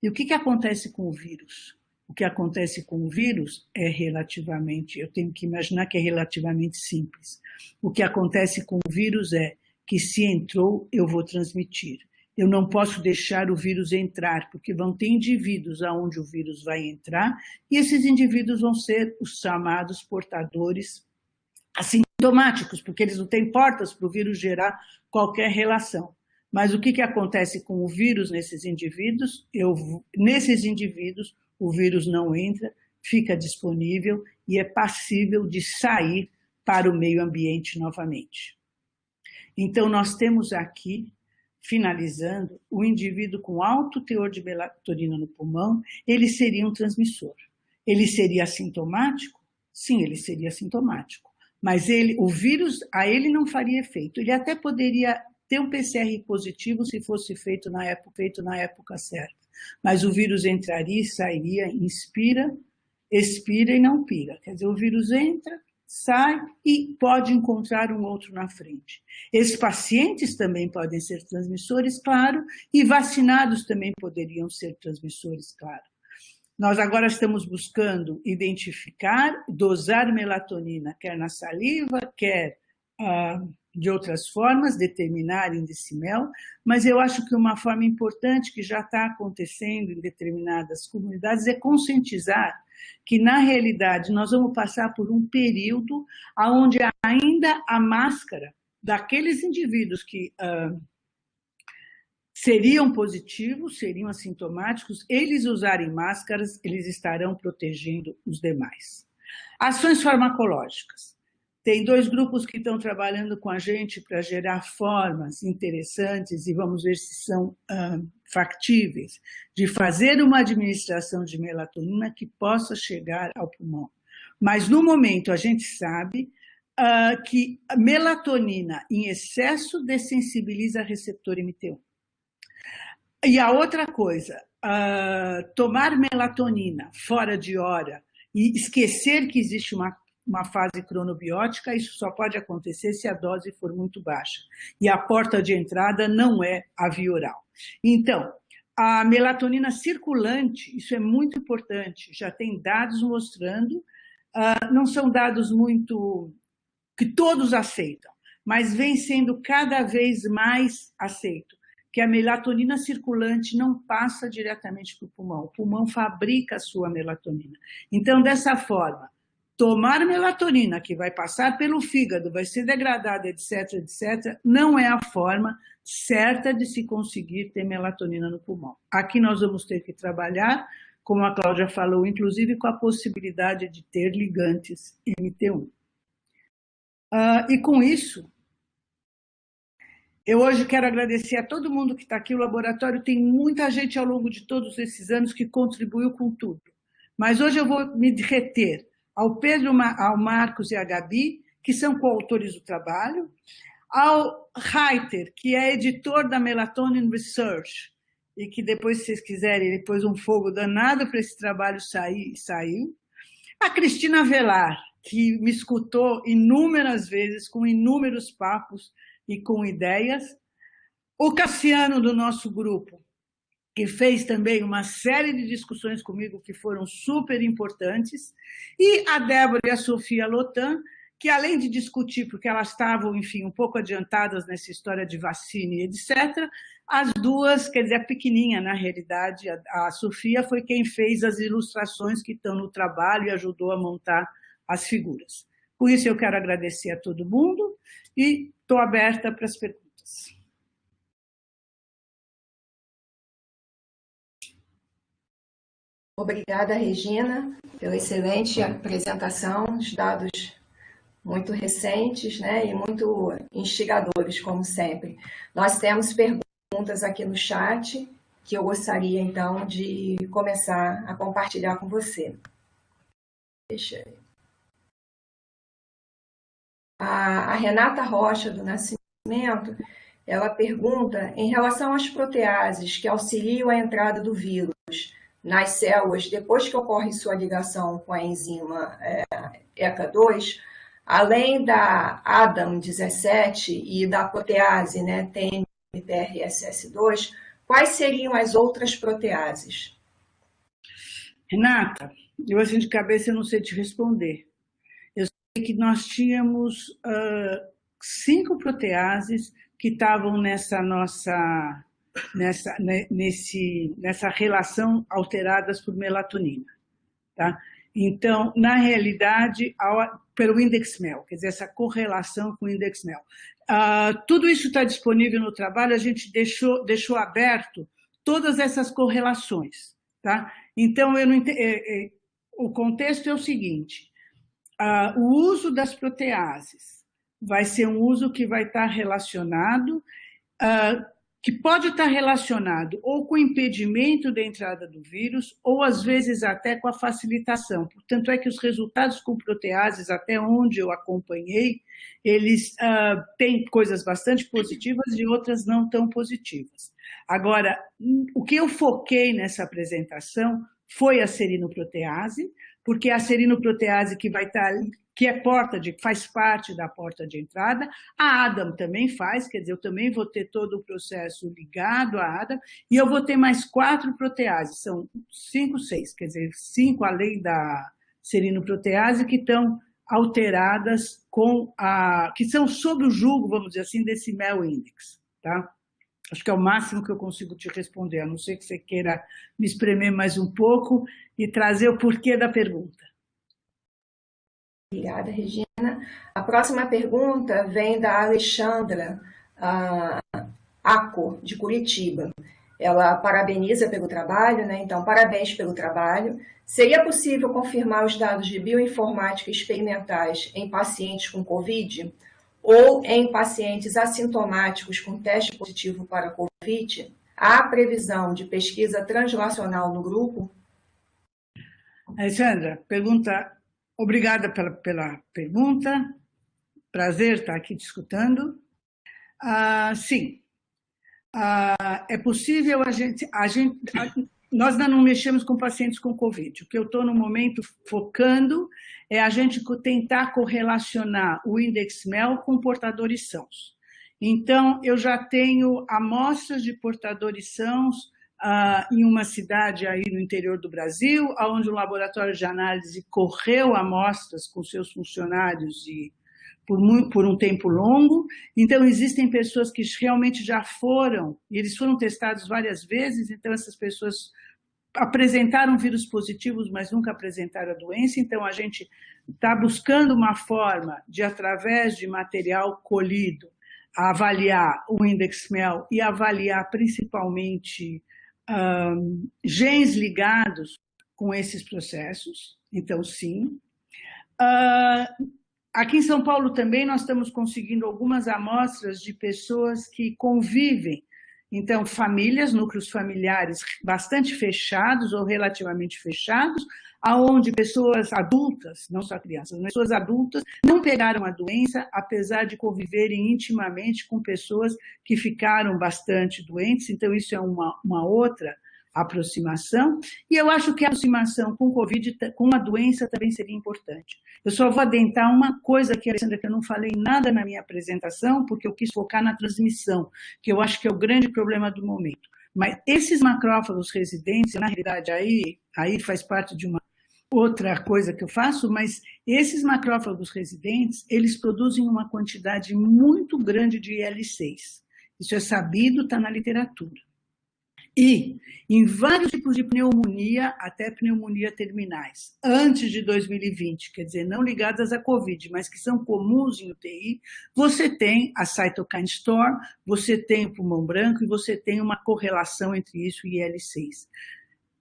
e o que acontece com o vírus? O que acontece com o vírus é relativamente, eu tenho que imaginar que é relativamente simples. O que acontece com o vírus é que se entrou, eu vou transmitir. Eu não posso deixar o vírus entrar, porque vão ter indivíduos aonde o vírus vai entrar, e esses indivíduos vão ser os chamados portadores assintomáticos, porque eles não têm portas para o vírus gerar qualquer relação. Mas o que acontece com o vírus nesses indivíduos? Nesses indivíduos, o vírus não entra, fica disponível e é passível de sair para o meio ambiente novamente. Então, nós temos aqui, finalizando, o indivíduo com alto teor de melatonina no pulmão, ele seria um transmissor. Ele seria assintomático? Sim, ele seria assintomático. Mas o vírus, a ele não faria efeito. Ele até poderia ter um PCR positivo se fosse feito na época certa. Mas o vírus entraria e sairia, inspira, expira e não pira. Quer dizer, o vírus entra, sai e pode encontrar um outro na frente. Esses pacientes também podem ser transmissores, claro, e vacinados também poderiam ser transmissores, claro. Nós agora estamos buscando identificar, dosar melatonina, quer na saliva, quer de outras formas, determinar índice MEL, mas eu acho que uma forma importante que já está acontecendo em determinadas comunidades é conscientizar que, na realidade, nós vamos passar por um período onde ainda a máscara daqueles indivíduos que seriam positivos, seriam assintomáticos, eles usarem máscaras, eles estarão protegendo os demais. Ações farmacológicas. Tem 2 grupos que estão trabalhando com a gente para gerar formas interessantes e vamos ver se são factíveis de fazer uma administração de melatonina que possa chegar ao pulmão. Mas, no momento, a gente sabe que a melatonina em excesso dessensibiliza receptor MT1. E a outra coisa, tomar melatonina fora de hora e esquecer que existe uma fase cronobiótica, isso só pode acontecer se a dose for muito baixa. E a porta de entrada não é a via oral. Então, a melatonina circulante, isso é muito importante, já tem dados mostrando, não são dados muito que todos aceitam, mas vem sendo cada vez mais aceito, que a melatonina circulante não passa diretamente para o pulmão. O pulmão fabrica a sua melatonina. Então, dessa forma, tomar melatonina, que vai passar pelo fígado, vai ser degradada, etc., etc., não é a forma certa de se conseguir ter melatonina no pulmão. Aqui nós vamos ter que trabalhar, como a Cláudia falou, inclusive com a possibilidade de ter ligantes MT1. E com isso, eu hoje quero agradecer a todo mundo que está aqui. O laboratório tem muita gente ao longo de todos esses anos que contribuiu com tudo. Mas hoje eu vou me reter ao Pedro, ao Marcos e à Gabi, que são coautores do trabalho, ao Reiter, que é editor da Melatonin Research, e que depois, se vocês quiserem, ele pôs um fogo danado para esse trabalho sair, e saiu. A Cristina Velar, que me escutou inúmeras vezes, com inúmeros papos e com ideias. O Cassiano, do nosso grupo, que fez também uma série de discussões comigo que foram super importantes. E a Débora e a Sofia Lotan, que além de discutir, porque elas estavam, enfim, um pouco adiantadas nessa história de vacina e etc., as duas, quer dizer, a pequenininha, na realidade, a Sofia foi quem fez as ilustrações que estão no trabalho e ajudou a montar as figuras. Com isso, eu quero agradecer a todo mundo e estou aberta para as perguntas. Obrigada, Regina, pela excelente apresentação, os dados muito recentes, né, e muito instigadores, como sempre. Nós temos perguntas aqui no chat que eu gostaria, então, de começar a compartilhar com você. Deixa eu ver. A Renata Rocha, do Nascimento, ela pergunta, em relação às proteases que auxiliam a entrada do vírus nas células, depois que ocorre sua ligação com a enzima ECA2, além da ADAM17 e da protease, né, TMPRSS2, quais seriam as outras proteases? Renata, eu assim de cabeça eu não sei te responder. Eu sei que nós tínhamos 5 proteases que estavam nessa relação alteradas por melatonina. Tá? Então, na realidade, pelo index MEL, quer dizer, essa correlação com o index MEL. Tudo isso está disponível no trabalho, a gente deixou aberto todas essas correlações. Tá? Então, o contexto é o seguinte, o uso das proteases vai ser um uso que vai estar relacionado, que pode estar relacionado ou com o impedimento da entrada do vírus, ou às vezes até com a facilitação. Portanto, é que os resultados com proteases, até onde eu acompanhei, eles têm coisas bastante positivas e outras não tão positivas. Agora, o que eu foquei nessa apresentação foi a serinoprotease, porque é a serinoprotease que vai estar, que é faz parte da porta de entrada, a ADAM também faz, quer dizer, eu também vou ter todo o processo ligado à ADAM, e eu vou ter mais 4 proteases, são 5, 6, quer dizer, 5 além da serinoprotease que estão alteradas que são sob o julgo, vamos dizer assim, desse MEL Index, tá? Acho que é o máximo que eu consigo te responder, a não ser que você queira me espremer mais um pouco e trazer o porquê da pergunta. Obrigada, Regina. A próxima pergunta vem da Alexandra Aco, de Curitiba. Ela parabeniza pelo trabalho, né? Então, parabéns pelo trabalho. Seria possível confirmar os dados de bioinformática experimentais em pacientes com Covid ou em pacientes assintomáticos com teste positivo para Covid? Há previsão de pesquisa translacional no grupo? Alexandra, obrigada pela pergunta, prazer estar aqui te escutando. Sim, é possível nós ainda não mexemos com pacientes com Covid. O que eu estou no momento focando é a gente tentar correlacionar o index MEL com portadores sãos. Então, eu já tenho amostras de portadores sãos em uma cidade aí no interior do Brasil, onde o laboratório de análise correu amostras com seus funcionários por um tempo longo. Então, existem pessoas que realmente já foram, e eles foram testados várias vezes, então essas pessoas apresentaram vírus positivos, mas nunca apresentaram a doença. Então, a gente está buscando uma forma de, através de material colhido, avaliar o index MEL e avaliar principalmente genes ligados com esses processos. Então, sim. Aqui em São Paulo também nós estamos conseguindo algumas amostras de pessoas que convivem. Então, famílias, núcleos familiares bastante fechados ou relativamente fechados, aonde pessoas adultas, não só crianças, mas pessoas adultas não pegaram a doença, apesar de conviverem intimamente com pessoas que ficaram bastante doentes. Então, isso é uma outra aproximação, e eu acho que a aproximação com Covid, com a doença, também seria importante. Eu só vou adentrar uma coisa aqui, Alessandra, que eu não falei nada na minha apresentação, porque eu quis focar na transmissão, que eu acho que é o grande problema do momento. Mas esses macrófagos residentes, na realidade, aí faz parte de uma outra coisa que eu faço, mas esses macrófagos residentes, eles produzem uma quantidade muito grande de IL-6. Isso é sabido, está na literatura. E em vários tipos de pneumonia, até pneumonia terminais, antes de 2020, quer dizer, não ligadas à Covid, mas que são comuns em UTI, você tem a cytokine storm, você tem o pulmão branco e você tem uma correlação entre isso e IL-6.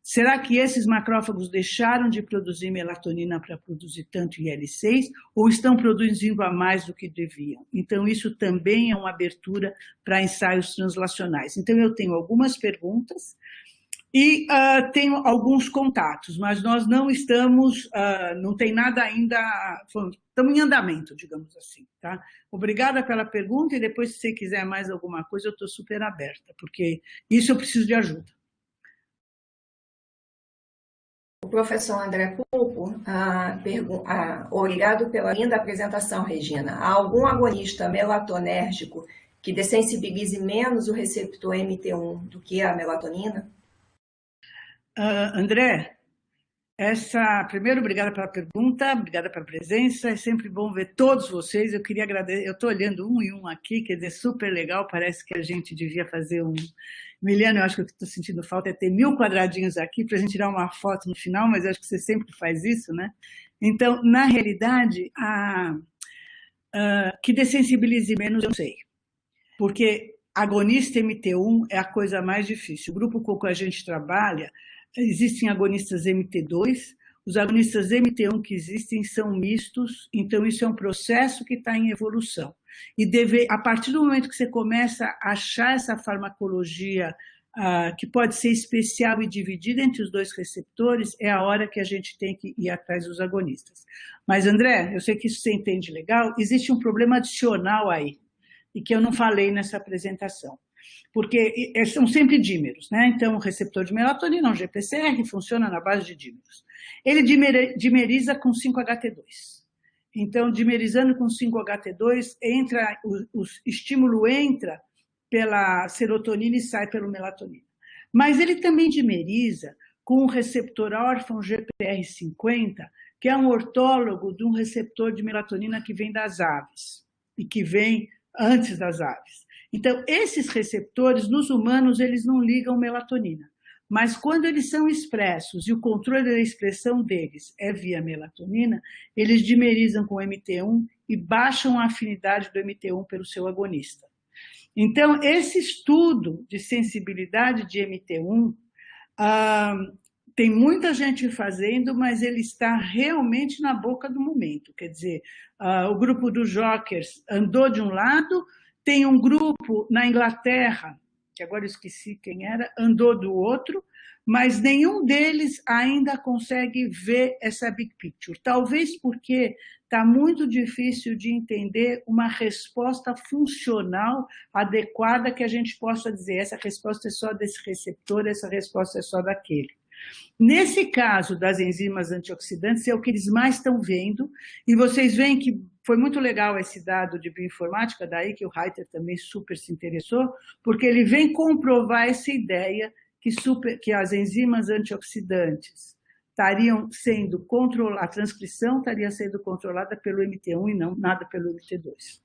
Será que esses macrófagos deixaram de produzir melatonina para produzir tanto IL-6 ou estão produzindo a mais do que deviam? Então, isso também é uma abertura para ensaios translacionais. Então, eu tenho algumas perguntas e tenho alguns contatos, mas nós não estamos, não tem nada ainda, estamos em andamento, digamos assim. Tá? Obrigada pela pergunta e depois, se você quiser mais alguma coisa, eu estou super aberta, porque isso eu preciso de ajuda. O professor André Pulpo, obrigado pela linda apresentação, Regina. Há algum agonista melatonérgico que dessensibilize menos o receptor MT1 do que a melatonina? André, primeiro, obrigada pela pergunta, obrigada pela presença, é sempre bom ver todos vocês. Eu queria agradecer, eu estou olhando um e um aqui, quer dizer, super legal, parece que a gente devia fazer Miliano, eu acho que o que estou sentindo falta é ter 1000 quadradinhos aqui para a gente tirar uma foto no final, mas eu acho que você sempre faz isso, né? Então, na realidade, que dessensibilize menos, eu não sei. Porque agonista MT1 é a coisa mais difícil. O grupo com que a gente trabalha, existem agonistas MT2, os agonistas MT1 que existem são mistos, então isso é um processo que está em evolução. E a partir do momento que você começa a achar essa farmacologia que pode ser especial e dividida entre os dois receptores, é a hora que a gente tem que ir atrás dos agonistas. Mas, André, eu sei que isso você entende legal, existe um problema adicional aí, e que eu não falei nessa apresentação. Porque são sempre dímeros, né? Então, o receptor de melatonina, um GPCR, funciona na base de dímeros. Ele dimeriza com 5-HT2. Então, dimerizando com 5-HT2, o estímulo entra pela serotonina e sai pela melatonina. Mas ele também dimeriza com o receptor órfão GPR50, que é um ortólogo de um receptor de melatonina que vem das aves, e que vem antes das aves. Então, esses receptores, nos humanos, eles não ligam melatonina. Mas quando eles são expressos e o controle da expressão deles é via melatonina, eles dimerizam com o MT1 e baixam a afinidade do MT1 pelo seu agonista. Então, esse estudo de sensibilidade de MT1, tem muita gente fazendo, mas ele está realmente na boca do momento. Quer dizer, o grupo dos Jokers andou de um lado, tem um grupo na Inglaterra, que agora eu esqueci quem era, andou do outro, mas nenhum deles ainda consegue ver essa big picture. Talvez porque está muito difícil de entender uma resposta funcional adequada que a gente possa dizer, essa resposta é só desse receptor, essa resposta é só daquele. Nesse caso das enzimas antioxidantes, é o que eles mais estão vendo, e vocês veem que foi muito legal esse dado de bioinformática, daí que o Reiter também super se interessou, porque ele vem comprovar essa ideia que as enzimas antioxidantes estariam sendo controladas, a transcrição estaria sendo controlada pelo MT1 e não nada pelo MT2.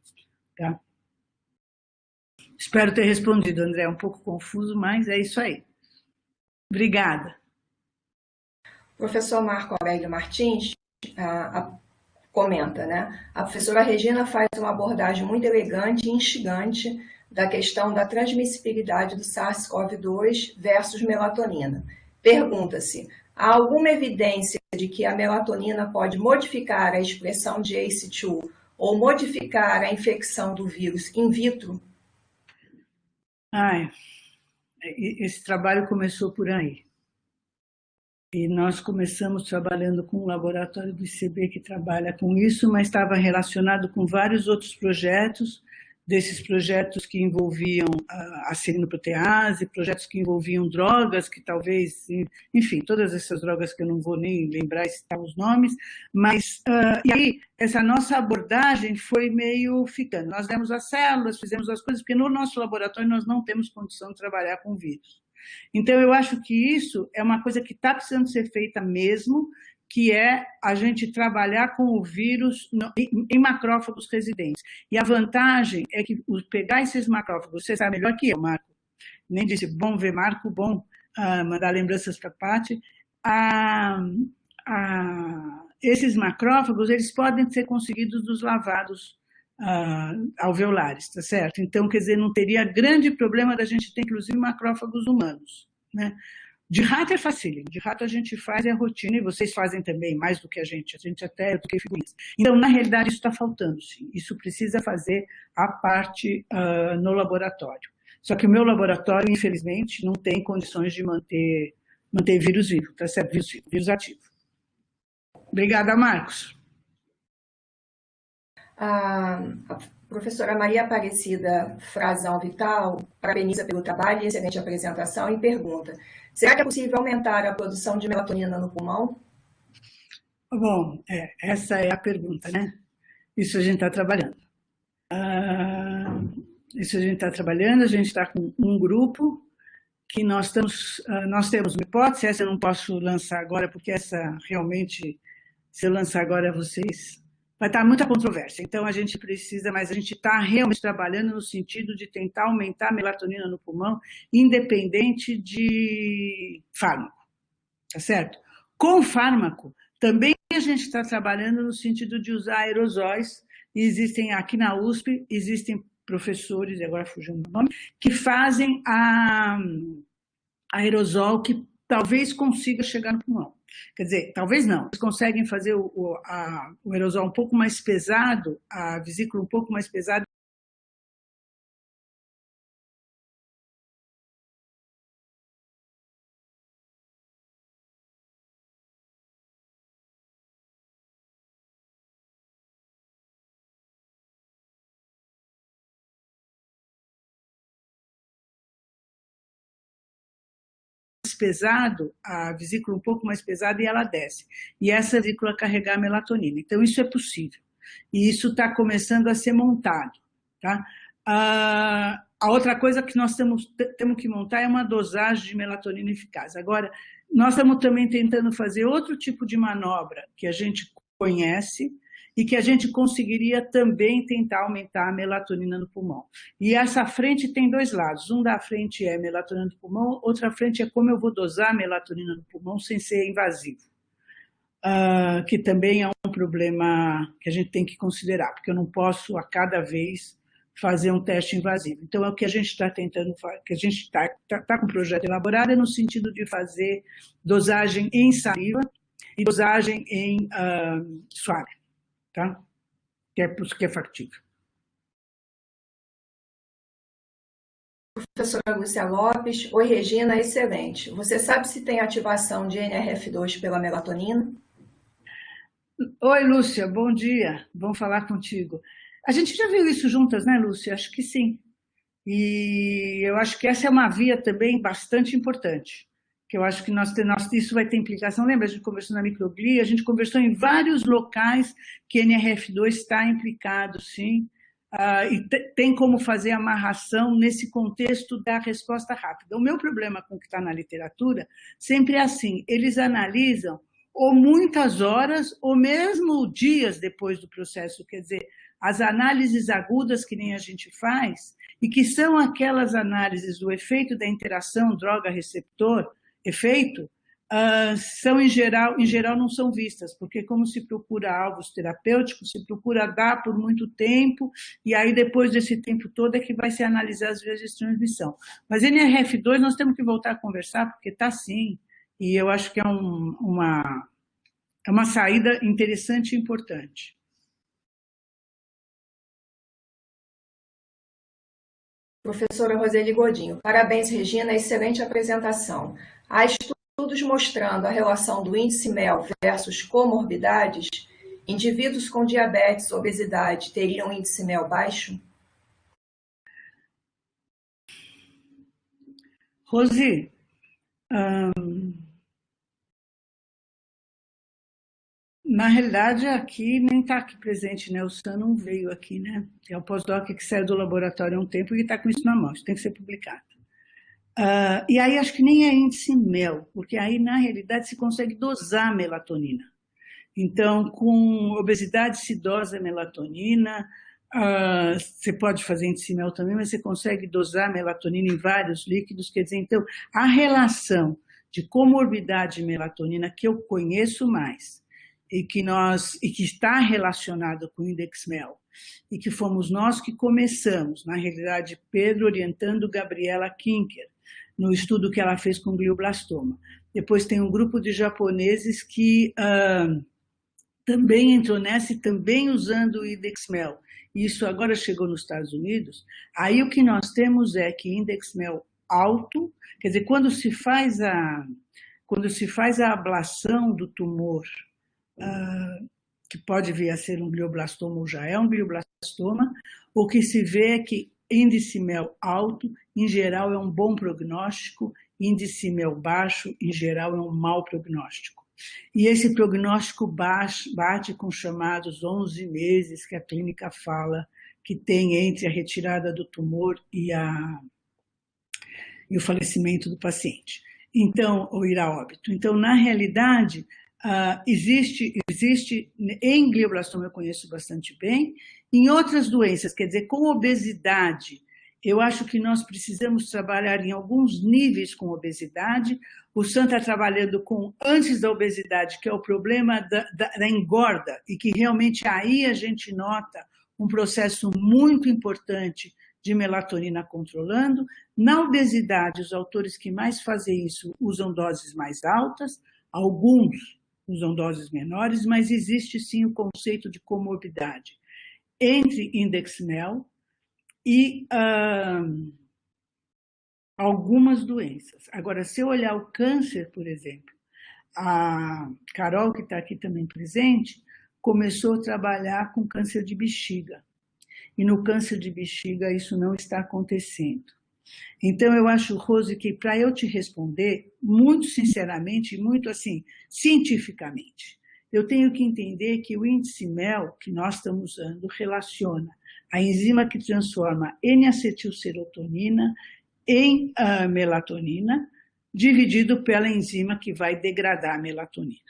Tá? Espero ter respondido, André, é um pouco confuso, mas é isso aí. Obrigada. Professor Marco Aurélio Martins comenta, né? A professora Regina faz uma abordagem muito elegante e instigante da questão da transmissibilidade do SARS-CoV-2 versus melatonina. Pergunta-se, há alguma evidência de que a melatonina pode modificar a expressão de ACE2 ou modificar a infecção do vírus in vitro? Esse trabalho começou por aí. E nós começamos trabalhando com um laboratório do ICB que trabalha com isso, mas estava relacionado com vários outros projetos, desses projetos que envolviam a serinoprotease, projetos que envolviam drogas, que talvez, enfim, todas essas drogas que eu não vou nem lembrar e citar os nomes, mas, e aí, essa nossa abordagem foi meio ficando. Nós demos as células, fizemos as coisas, porque no nosso laboratório nós não temos condição de trabalhar com vírus. Então, eu acho que isso é uma coisa que está precisando ser feita mesmo, que é a gente trabalhar com o vírus em macrófagos residentes. E a vantagem é que pegar esses macrófagos, você sabe melhor que eu, Marco, nem disse, bom ver Marco, bom mandar lembranças para a Paty, esses macrófagos, eles podem ser conseguidos dos lavados alveolares, tá certo? Então, quer dizer, não teria grande problema da gente ter, inclusive, macrófagos humanos, né? De rato é facílimo, de rato a gente faz, é a rotina, e vocês fazem também, mais do que a gente até do que figurinhas. Então, na realidade, isso está faltando, sim. Isso precisa fazer a parte no laboratório. Só que o meu laboratório, infelizmente, não tem condições de manter vírus vivo, tá certo? Vírus ativo. Obrigada, Marcos. A professora Maria Aparecida Frazão Vital parabeniza pelo trabalho e excelente apresentação e pergunta: será que é possível aumentar a produção de melatonina no pulmão? Bom, essa é a pergunta, né? Isso a gente está trabalhando. Isso a gente está trabalhando, a gente está com um grupo que nós temos uma hipótese, essa eu não posso lançar agora, porque essa realmente, se eu lançar agora vocês, vai estar muita controvérsia. Então a gente precisa, mas a gente está realmente trabalhando no sentido de tentar aumentar a melatonina no pulmão, independente de fármaco, tá certo? Com fármaco, também a gente está trabalhando no sentido de usar aerosóis, e existem aqui na USP, existem professores, agora fugiu o nome, que fazem aerosol que talvez consiga chegar no pulmão. Quer dizer, talvez não, eles conseguem fazer o aerosol um pouco mais pesado, a vesícula um pouco mais pesada, a vesícula um pouco mais pesada e ela desce. E essa vesícula carregar a melatonina. Então, isso é possível. E isso está começando a ser montado. Tá? A outra coisa que nós temos que montar é uma dosagem de melatonina eficaz. Agora, nós estamos também tentando fazer outro tipo de manobra que a gente conhece e que a gente conseguiria também tentar aumentar a melatonina no pulmão. E essa frente tem dois lados. Um da frente é melatonina no pulmão, outra frente é como eu vou dosar a melatonina no pulmão sem ser invasivo. Que também é um problema que a gente tem que considerar, porque eu não posso a cada vez fazer um teste invasivo. Então, é o que a gente está tentando fazer, que a gente está com o projeto elaborado, é no sentido de fazer dosagem em saliva e dosagem em suave. Tá? Que é factível. Professora Lúcia Lopes. Oi, Regina, excelente. Você sabe se tem ativação de NRF2 pela melatonina? Oi, Lúcia, bom dia. Vamos falar contigo. A gente já viu isso juntas, né, Lúcia? Acho que sim. E eu acho que essa é uma via também bastante importante. Que eu acho que isso vai ter implicação. Lembra, a gente conversou na microglia, a gente conversou em vários locais que NRF2 está implicado, sim, e tem como fazer amarração nesse contexto da resposta rápida. O meu problema com o que está na literatura sempre é assim, eles analisam ou muitas horas ou mesmo dias depois do processo, quer dizer, as análises agudas que nem a gente faz, e que são aquelas análises do efeito da interação droga-receptor, efeito, são em geral não são vistas, porque como se procura alvos terapêuticos, se procura dar por muito tempo, e aí depois desse tempo todo é que vai se analisar as vias de transmissão. Mas NRF2 nós temos que voltar a conversar, porque está sim, e eu acho que é uma saída interessante e importante. Professora Roseli Godinho, parabéns, Regina, excelente apresentação. Há estudos mostrando a relação do índice MEL versus comorbidades? Indivíduos com diabetes, obesidade, teriam índice MEL baixo? Rosi, na realidade, aqui nem está aqui presente, né? O Sam não veio aqui, né? É o pós-doc que saiu do laboratório há um tempo e está com isso na mão, isso tem que ser publicado. E aí acho que nem é índice MEL, porque aí na realidade se consegue dosar a melatonina. Então, com obesidade se dosa a melatonina, você pode fazer índice MEL também, mas você consegue dosar a melatonina em vários líquidos, quer dizer, então, a relação de comorbidade e melatonina que eu conheço mais, e que está relacionado com o Index MEL, e que fomos nós que começamos, na realidade, Pedro orientando Gabriela Kinker, no estudo que ela fez com glioblastoma. Depois tem um grupo de japoneses que também entrou nessa e também usando o INDEX-MEL. Isso agora chegou nos Estados Unidos. Aí o que nós temos é que INDEX-MEL alto, quer dizer, quando se faz a ablação do tumor, que pode vir a ser um glioblastoma ou já é um glioblastoma, o que se vê é que índice MEL alto, em geral, é um bom prognóstico, índice MEL baixo, em geral, é um mau prognóstico. E esse prognóstico bate com os chamados 11 meses que a clínica fala que tem entre a retirada do tumor e o falecimento do paciente. Então, ou ir a óbito. Então, na realidade, existe em glioblastoma eu conheço bastante bem, em outras doenças, quer dizer, com obesidade, eu acho que nós precisamos trabalhar em alguns níveis com obesidade. O Sam está trabalhando com antes da obesidade, que é o problema da engorda, e que realmente aí a gente nota um processo muito importante de melatonina controlando. Na obesidade, os autores que mais fazem isso usam doses mais altas, alguns usam doses menores, mas existe sim o conceito de comorbidade entre INDEX-MEL e algumas doenças. Agora, se eu olhar o câncer, por exemplo, a Carol, que está aqui também presente, começou a trabalhar com câncer de bexiga. E no câncer de bexiga isso não está acontecendo. Então, eu acho, Rose, que para eu te responder, muito sinceramente, muito assim, cientificamente, eu tenho que entender que o índice MEL que nós estamos usando relaciona a enzima que transforma N-acetilserotonina em melatonina, dividido pela enzima que vai degradar a melatonina.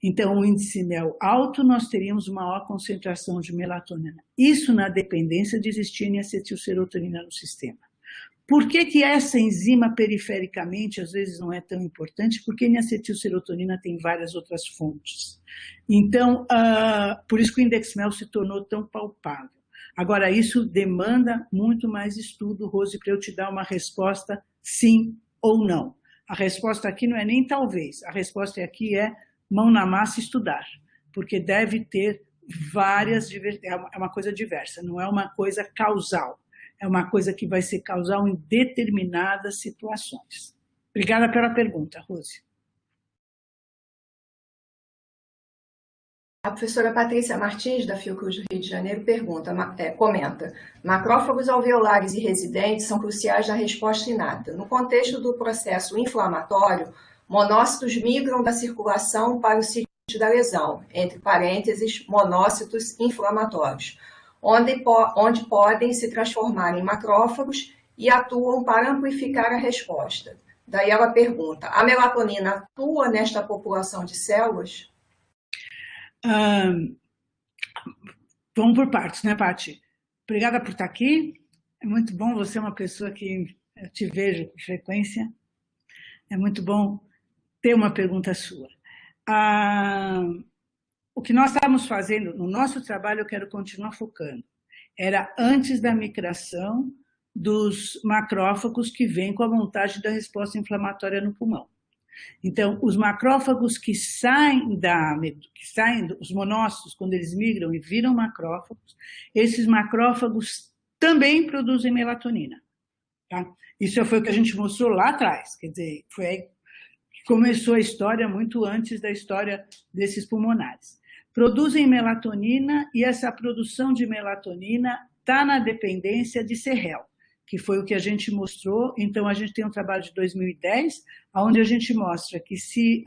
Então, o índice MEL alto, nós teríamos maior concentração de melatonina. Isso na dependência de existir N-acetilserotonina no sistema. Por que essa enzima perifericamente às vezes não é tão importante? Porque N-acetilserotonina tem várias outras fontes. Então, por isso que o INDEX-MEL se tornou tão palpável. Agora, isso demanda muito mais estudo, Rose, para eu te dar uma resposta sim ou não. A resposta aqui não é nem talvez, a resposta aqui é mão na massa e estudar, porque deve ter várias, é uma coisa diversa, não é uma coisa causal. É uma coisa que vai ser causal em determinadas situações. Obrigada pela pergunta, Rose. A professora Patrícia Martins, da Fiocruz do Rio de Janeiro, comenta: macrófagos alveolares e residentes são cruciais na resposta inata. No contexto do processo inflamatório, monócitos migram da circulação para o sítio da lesão, entre parênteses, monócitos inflamatórios, onde podem se transformar em macrófagos e atuam para amplificar a resposta. Daí ela pergunta: a melatonina atua nesta população de células? Vamos por partes, né, Paty? Obrigada por estar aqui. É muito bom, você é uma pessoa que eu te vejo com frequência. É muito bom ter uma pergunta sua. O que nós estávamos fazendo no nosso trabalho, eu quero continuar focando, era antes da migração dos macrófagos que vêm com a montagem da resposta inflamatória no pulmão. Então, os macrófagos que saem os monócitos, quando eles migram e viram macrófagos, esses macrófagos também produzem melatonina. Tá? Isso foi o que a gente mostrou lá atrás, quer dizer, foi aí que começou a história muito antes da história desses pulmonares. Produzem melatonina e essa produção de melatonina está na dependência de CREL, que foi o que a gente mostrou. Então, a gente tem um trabalho de 2010, onde a gente mostra que se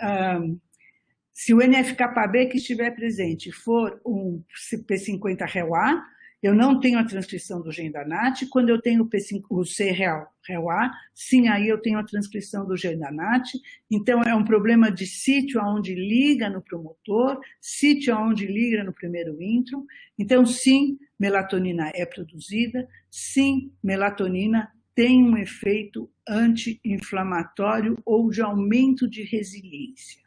o NF-κB que estiver presente for um P50-REL-A, eu não tenho a transcrição do gene da NAT. Quando eu tenho o C-REL-A, sim, aí eu tenho a transcrição do gene da NAT. Então, é um problema de sítio onde liga no promotor, sítio onde liga no primeiro intro. Então, sim, melatonina é produzida, sim, melatonina tem um efeito anti-inflamatório ou de aumento de resiliência.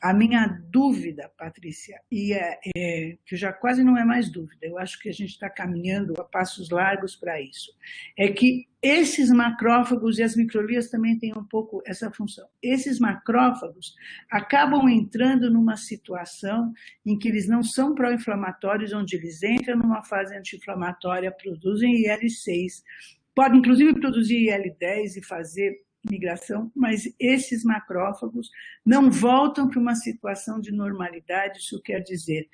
A minha dúvida, Patrícia, que já quase não é mais dúvida, eu acho que a gente está caminhando a passos largos para isso, é que esses macrófagos, e as microglias também têm um pouco essa função, esses macrófagos acabam entrando numa situação em que eles não são pró-inflamatórios, onde eles entram numa fase anti-inflamatória, produzem IL-6, podem inclusive produzir IL-10 e fazer migração, mas esses macrófagos não voltam para uma situação de normalidade, isso quer dizer,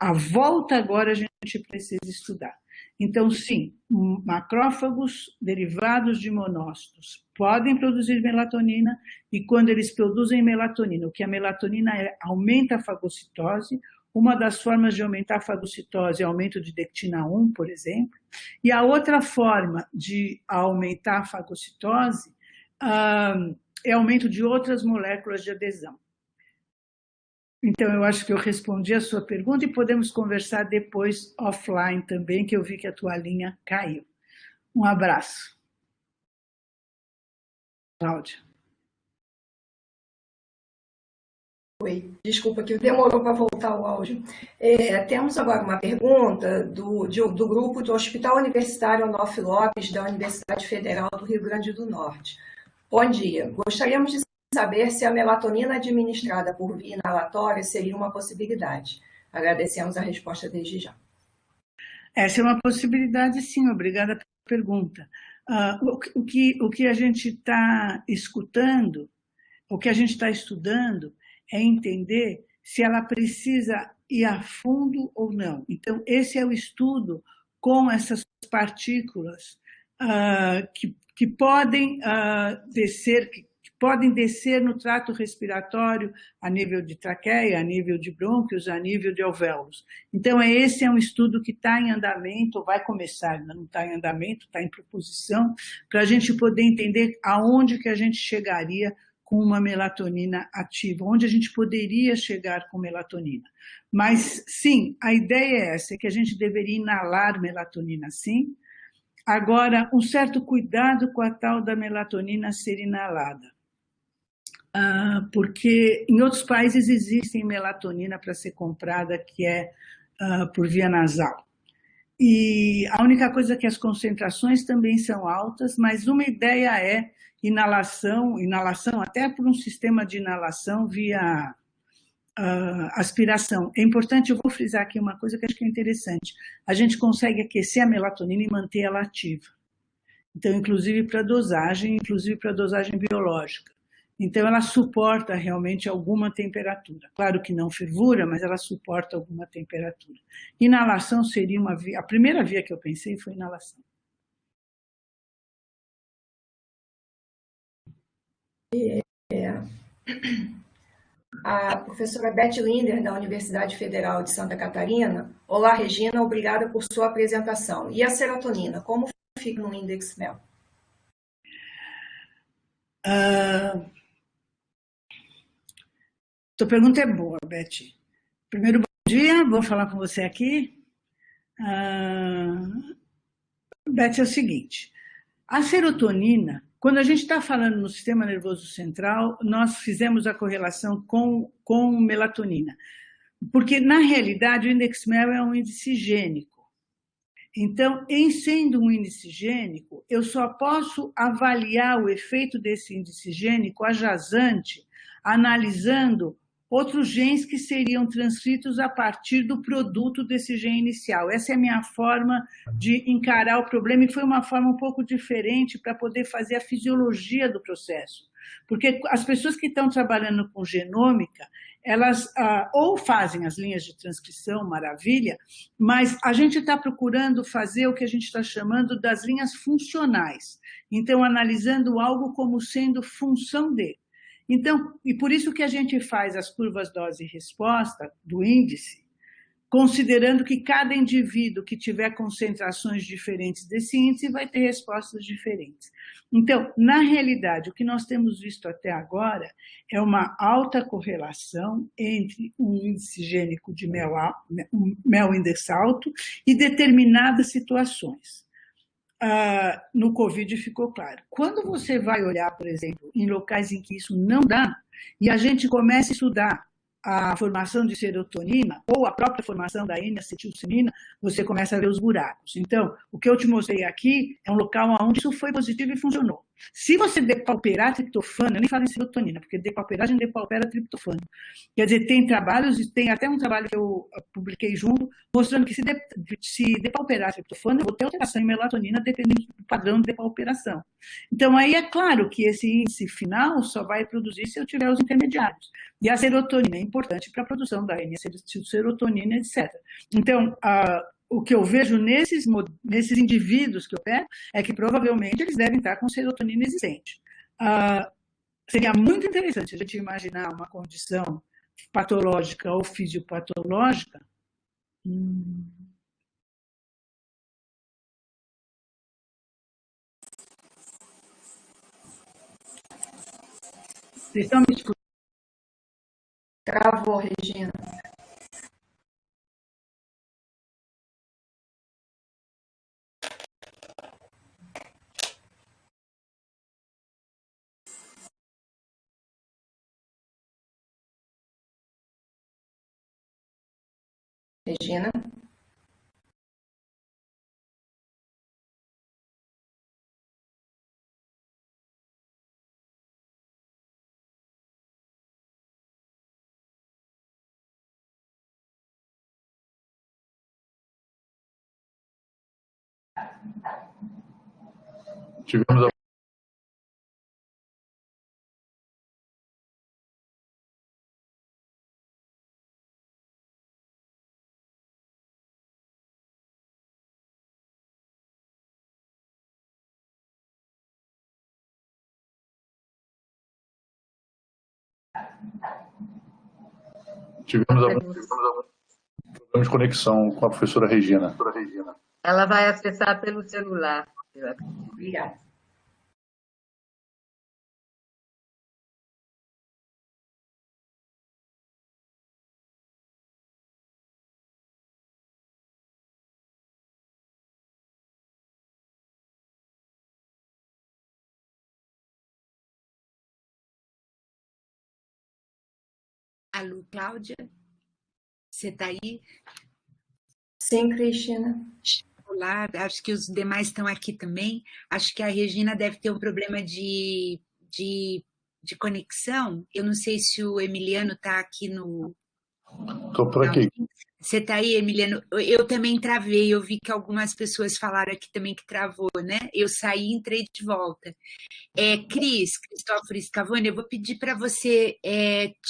a volta agora a gente precisa estudar. Então, sim, macrófagos derivados de monócitos podem produzir melatonina e quando eles produzem melatonina, o que a melatonina aumenta a fagocitose, uma das formas de aumentar a fagocitose é o aumento de dectina 1, por exemplo, e a outra forma de aumentar a fagocitose é aumento de outras moléculas de adesão. Então, eu acho que eu respondi a sua pergunta e podemos conversar depois offline também, que eu vi que a tua linha caiu. Um abraço. Cláudia. Oi, desculpa que demorou para voltar o áudio. Temos agora uma pergunta do grupo do Hospital Universitário Onofre Lopes, da Universidade Federal do Rio Grande do Norte. Bom dia. Gostaríamos de saber se a melatonina administrada por via inalatória seria uma possibilidade. Agradecemos a resposta desde já. Essa é uma possibilidade, sim. Obrigada pela pergunta. O que a gente está escutando, o que a gente está estudando é entender se ela precisa ir a fundo ou não. Então, esse é o estudo com essas partículas que podem descer no trato respiratório a nível de traqueia, a nível de brônquios, a nível de alvéolos. Então, esse é um estudo que está em andamento, vai começar, ainda não está em andamento, está em proposição, para a gente poder entender aonde que a gente chegaria com uma melatonina ativa, onde a gente poderia chegar com melatonina. Mas, sim, a ideia é essa, é que a gente deveria inalar melatonina, sim. Agora, um certo cuidado com a tal da melatonina ser inalada. Porque em outros países existem melatonina para ser comprada que é por via nasal. E a única coisa é que as concentrações também são altas, mas uma ideia é inalação até por um sistema de inalação via aspiração. É importante, eu vou frisar aqui uma coisa que acho que é interessante. A gente consegue aquecer a melatonina e manter ela ativa. Então, inclusive para dosagem biológica. Então, ela suporta realmente alguma temperatura. Claro que não fervura, mas ela suporta alguma temperatura. Inalação seria uma via. A primeira via que eu pensei foi inalação. A professora Beth Linder, da Universidade Federal de Santa Catarina. Olá, Regina, obrigada por sua apresentação. E a serotonina, como fica no Index MEL? Tua pergunta é boa, Beth. Primeiro, bom dia, vou falar com você aqui. Beth, é o seguinte, a serotonina, quando a gente está falando no sistema nervoso central, nós fizemos a correlação com melatonina, porque na realidade o índice MEL é um índice gênico. Então, em sendo um índice gênico, eu só posso avaliar o efeito desse índice gênico adjacente, analisando outros genes que seriam transcritos a partir do produto desse gene inicial. Essa é a minha forma de encarar o problema e foi uma forma um pouco diferente para poder fazer a fisiologia do processo. Porque as pessoas que estão trabalhando com genômica, elas ou fazem as linhas de transcrição, maravilha, mas a gente está procurando fazer o que a gente está chamando das linhas funcionais. Então, analisando algo como sendo função de. Então, e por isso que a gente faz as curvas dose e resposta do índice, considerando que cada indivíduo que tiver concentrações diferentes desse índice vai ter respostas diferentes. Então, na realidade, o que nós temos visto até agora é uma alta correlação entre um índice gênico de MEL index alto e determinadas situações. No Covid ficou claro. Quando você vai olhar, por exemplo, em locais em que isso não dá, e a gente começa a estudar a formação de serotonina ou a própria formação da N-acetilcisteína, você começa a ver os buracos. Então, o que eu te mostrei aqui é um local onde isso foi positivo e funcionou. Se você depauperar a triptofano, eu nem falo em serotonina, porque depauperagem depaupera triptofano. Quer dizer, tem trabalhos, e tem até um trabalho que eu publiquei junto, mostrando que se depauperar a triptofano, eu vou ter alteração em melatonina dependendo do padrão de depauperação. Então, aí é claro que esse índice final só vai produzir se eu tiver os intermediários. E a serotonina é importante para a produção da N-acetilserotonina, etc. Então, o que eu vejo nesses indivíduos que eu pego é que provavelmente eles devem estar com serotonina existente. Seria muito interessante a gente imaginar uma condição patológica ou fisiopatológica. Vocês estão me escutando? Travou, Regina. Regina? Tivemos a... Tivemos alguns problemas de conexão com a professora Regina. Ela vai acessar pelo celular. Obrigada. Alô, Cláudia? Você está aí? Sim, Cristina. Olá, acho que os demais estão aqui também. Acho que a Regina deve ter um problema de conexão. Eu não sei se o Emiliano está aqui no... Estou por aqui. Você está aí, Emiliano? Eu também travei, eu vi que algumas pessoas falaram aqui também que travou, né? Eu saí e entrei de volta. Cristóforo Scavone, eu vou pedir para você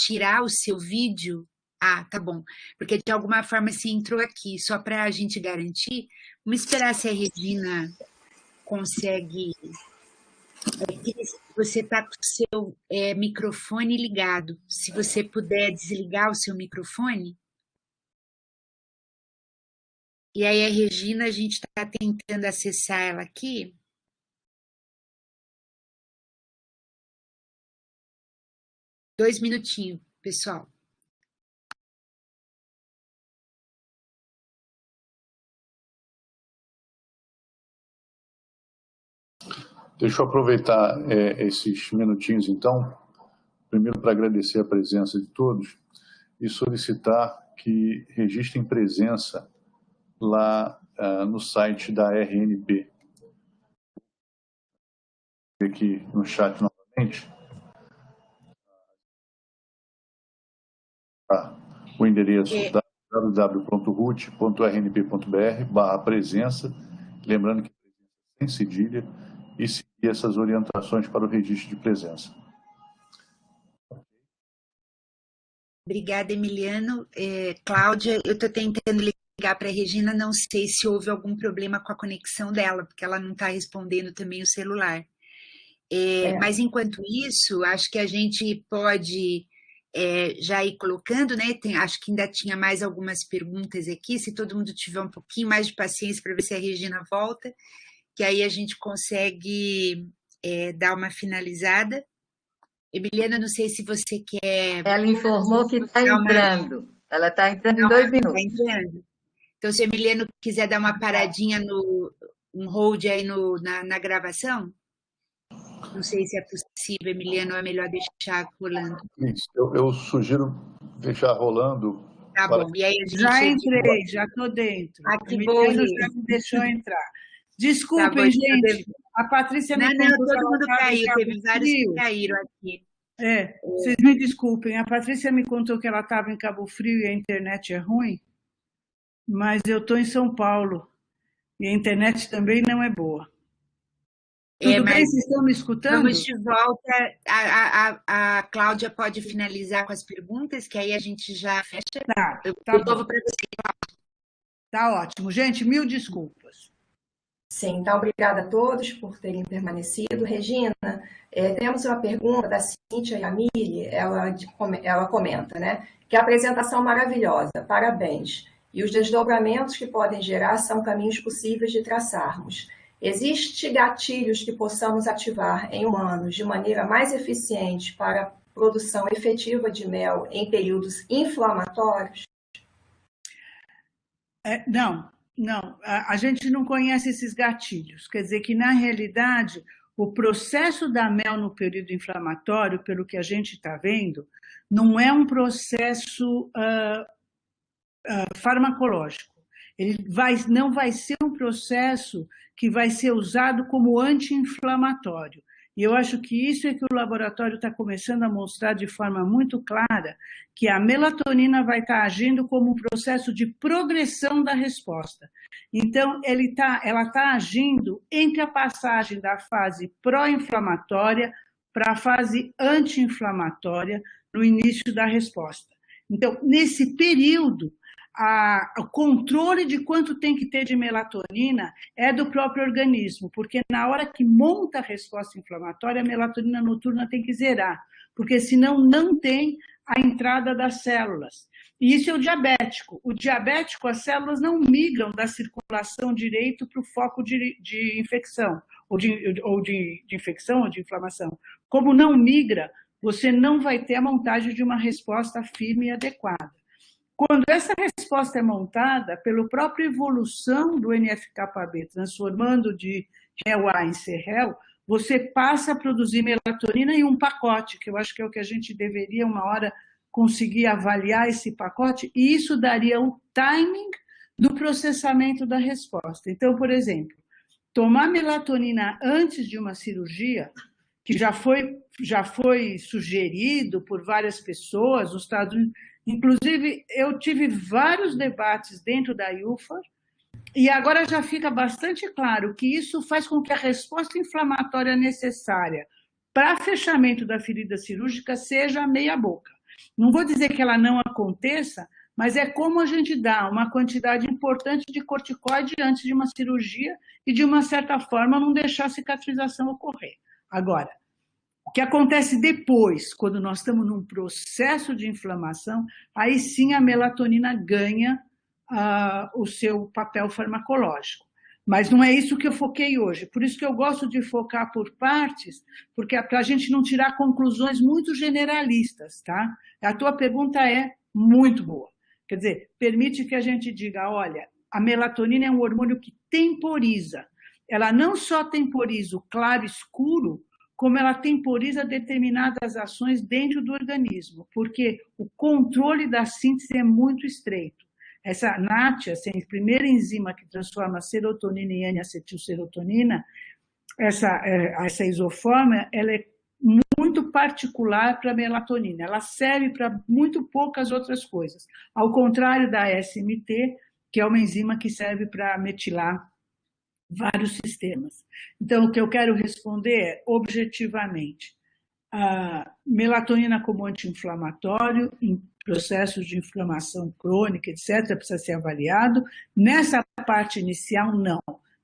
tirar o seu vídeo. Ah, tá bom. Porque de alguma forma você entrou aqui, só para a gente garantir. Vamos esperar se a Regina consegue... Cris, você está com o seu microfone ligado. Se você puder desligar o seu microfone... E aí a Regina, a gente está tentando acessar ela aqui. Dois minutinhos, pessoal. Deixa eu aproveitar esses minutinhos, então, primeiro para agradecer a presença de todos e solicitar que registrem presença lá no site da RNP. Aqui no chat novamente. O endereço www.rut.rnp.br/presença, lembrando que sem cedilha, e seguir essas orientações para o registro de presença. Obrigada, Emiliano. Cláudia, eu estou tentando ligar para a Regina, não sei se houve algum problema com a conexão dela, porque ela não está respondendo também o celular. Mas, enquanto isso, acho que a gente pode já ir colocando, né? Acho que ainda tinha mais algumas perguntas aqui, se todo mundo tiver um pouquinho mais de paciência para ver se a Regina volta, que aí a gente consegue dar uma finalizada. Emiliana, não sei se você quer... Ela informou que está entrando. Ela está entrando em 2 minutos. Está entrando. Então, se o Emiliano quiser dar uma paradinha, um hold aí na gravação, não sei se é possível, Emiliano, ou é melhor deixar rolando. Eu sugiro deixar rolando. Tá bom, e aí a gente... Já entrei, já estou dentro. Ah, que O bom, Emiliano já me deixou entrar. Desculpem, Tá bom, gente, a Patrícia me contou que todo ela mundo estava em caiu, Cabo teve vários que Frio. caíram aqui. Vocês me desculpem, a Patrícia me contou que ela estava em Cabo Frio e a internet é ruim, mas eu estou em São Paulo e a internet também não é boa. Tudo bem? Vocês estão me escutando? Vamos de volta. A Cláudia pode finalizar com as perguntas, que aí a gente já fecha. Tá eu devolvo para você. Tá ótimo. Gente, mil desculpas. Sim, então obrigada a todos por terem permanecido. Regina, temos uma pergunta da Cíntia Yamile, ela comenta, né? Que a apresentação maravilhosa, parabéns. E os desdobramentos que podem gerar são caminhos possíveis de traçarmos. Existem gatilhos que possamos ativar em humanos de maneira mais eficiente para a produção efetiva de mel em períodos inflamatórios? Não. A gente não conhece esses gatilhos. Quer dizer que, na realidade, o processo da mel no período inflamatório, pelo que a gente está vendo, não é um processo farmacológico. Ele não vai ser um processo que vai ser usado como anti-inflamatório. E eu acho que isso é que o laboratório está começando a mostrar de forma muito clara, que a melatonina vai estar agindo como um processo de progressão da resposta. Então, ela está agindo entre a passagem da fase pró-inflamatória para a fase anti-inflamatória no início da resposta. Então, nesse período, o controle de quanto tem que ter de melatonina é do próprio organismo, porque na hora que monta a resposta inflamatória, a melatonina noturna tem que zerar, porque senão não tem a entrada das células. E isso é o diabético. O diabético, as células não migram da circulação direito para o foco de infecção, ou de infecção ou de inflamação. Como não migra, você não vai ter a montagem de uma resposta firme e adequada. Quando essa resposta é montada pela própria evolução do NF-κB, transformando de HEL-A em C-HEL, você passa a produzir melatonina em um pacote, que eu acho que é o que a gente deveria, uma hora, conseguir avaliar esse pacote, e isso daria o timing do processamento da resposta. Então, por exemplo, tomar melatonina antes de uma cirurgia, que já foi sugerido por várias pessoas, os Estados Unidos. Inclusive, eu tive vários debates dentro da IUFA, e agora já fica bastante claro que isso faz com que a resposta inflamatória necessária para fechamento da ferida cirúrgica seja meia boca. Não vou dizer que ela não aconteça, mas é como a gente dá uma quantidade importante de corticoide antes de uma cirurgia e, de uma certa forma, não deixar a cicatrização ocorrer. Agora, o que acontece depois, quando nós estamos num processo de inflamação, aí sim a melatonina ganha o seu papel farmacológico. Mas não é isso que eu foquei hoje. Por isso que eu gosto de focar por partes, porque é para a gente não tirar conclusões muito generalistas, tá? A tua pergunta é muito boa. Quer dizer, permite que a gente diga, olha, a melatonina é um hormônio que temporiza. Ela não só temporiza o claro e escuro, como ela temporiza determinadas ações dentro do organismo, porque o controle da síntese é muito estreito. Essa NAT, essa primeira enzima que transforma a serotonina em N-acetilserotonina, essa isoforma, ela é muito particular para a melatonina. Ela serve para muito poucas outras coisas. Ao contrário da SMT, que é uma enzima que serve para metilar vários sistemas. Então, o que eu quero responder é, objetivamente, a melatonina como anti-inflamatório, em processos de inflamação crônica, etc., precisa ser avaliado. Nessa parte inicial, não.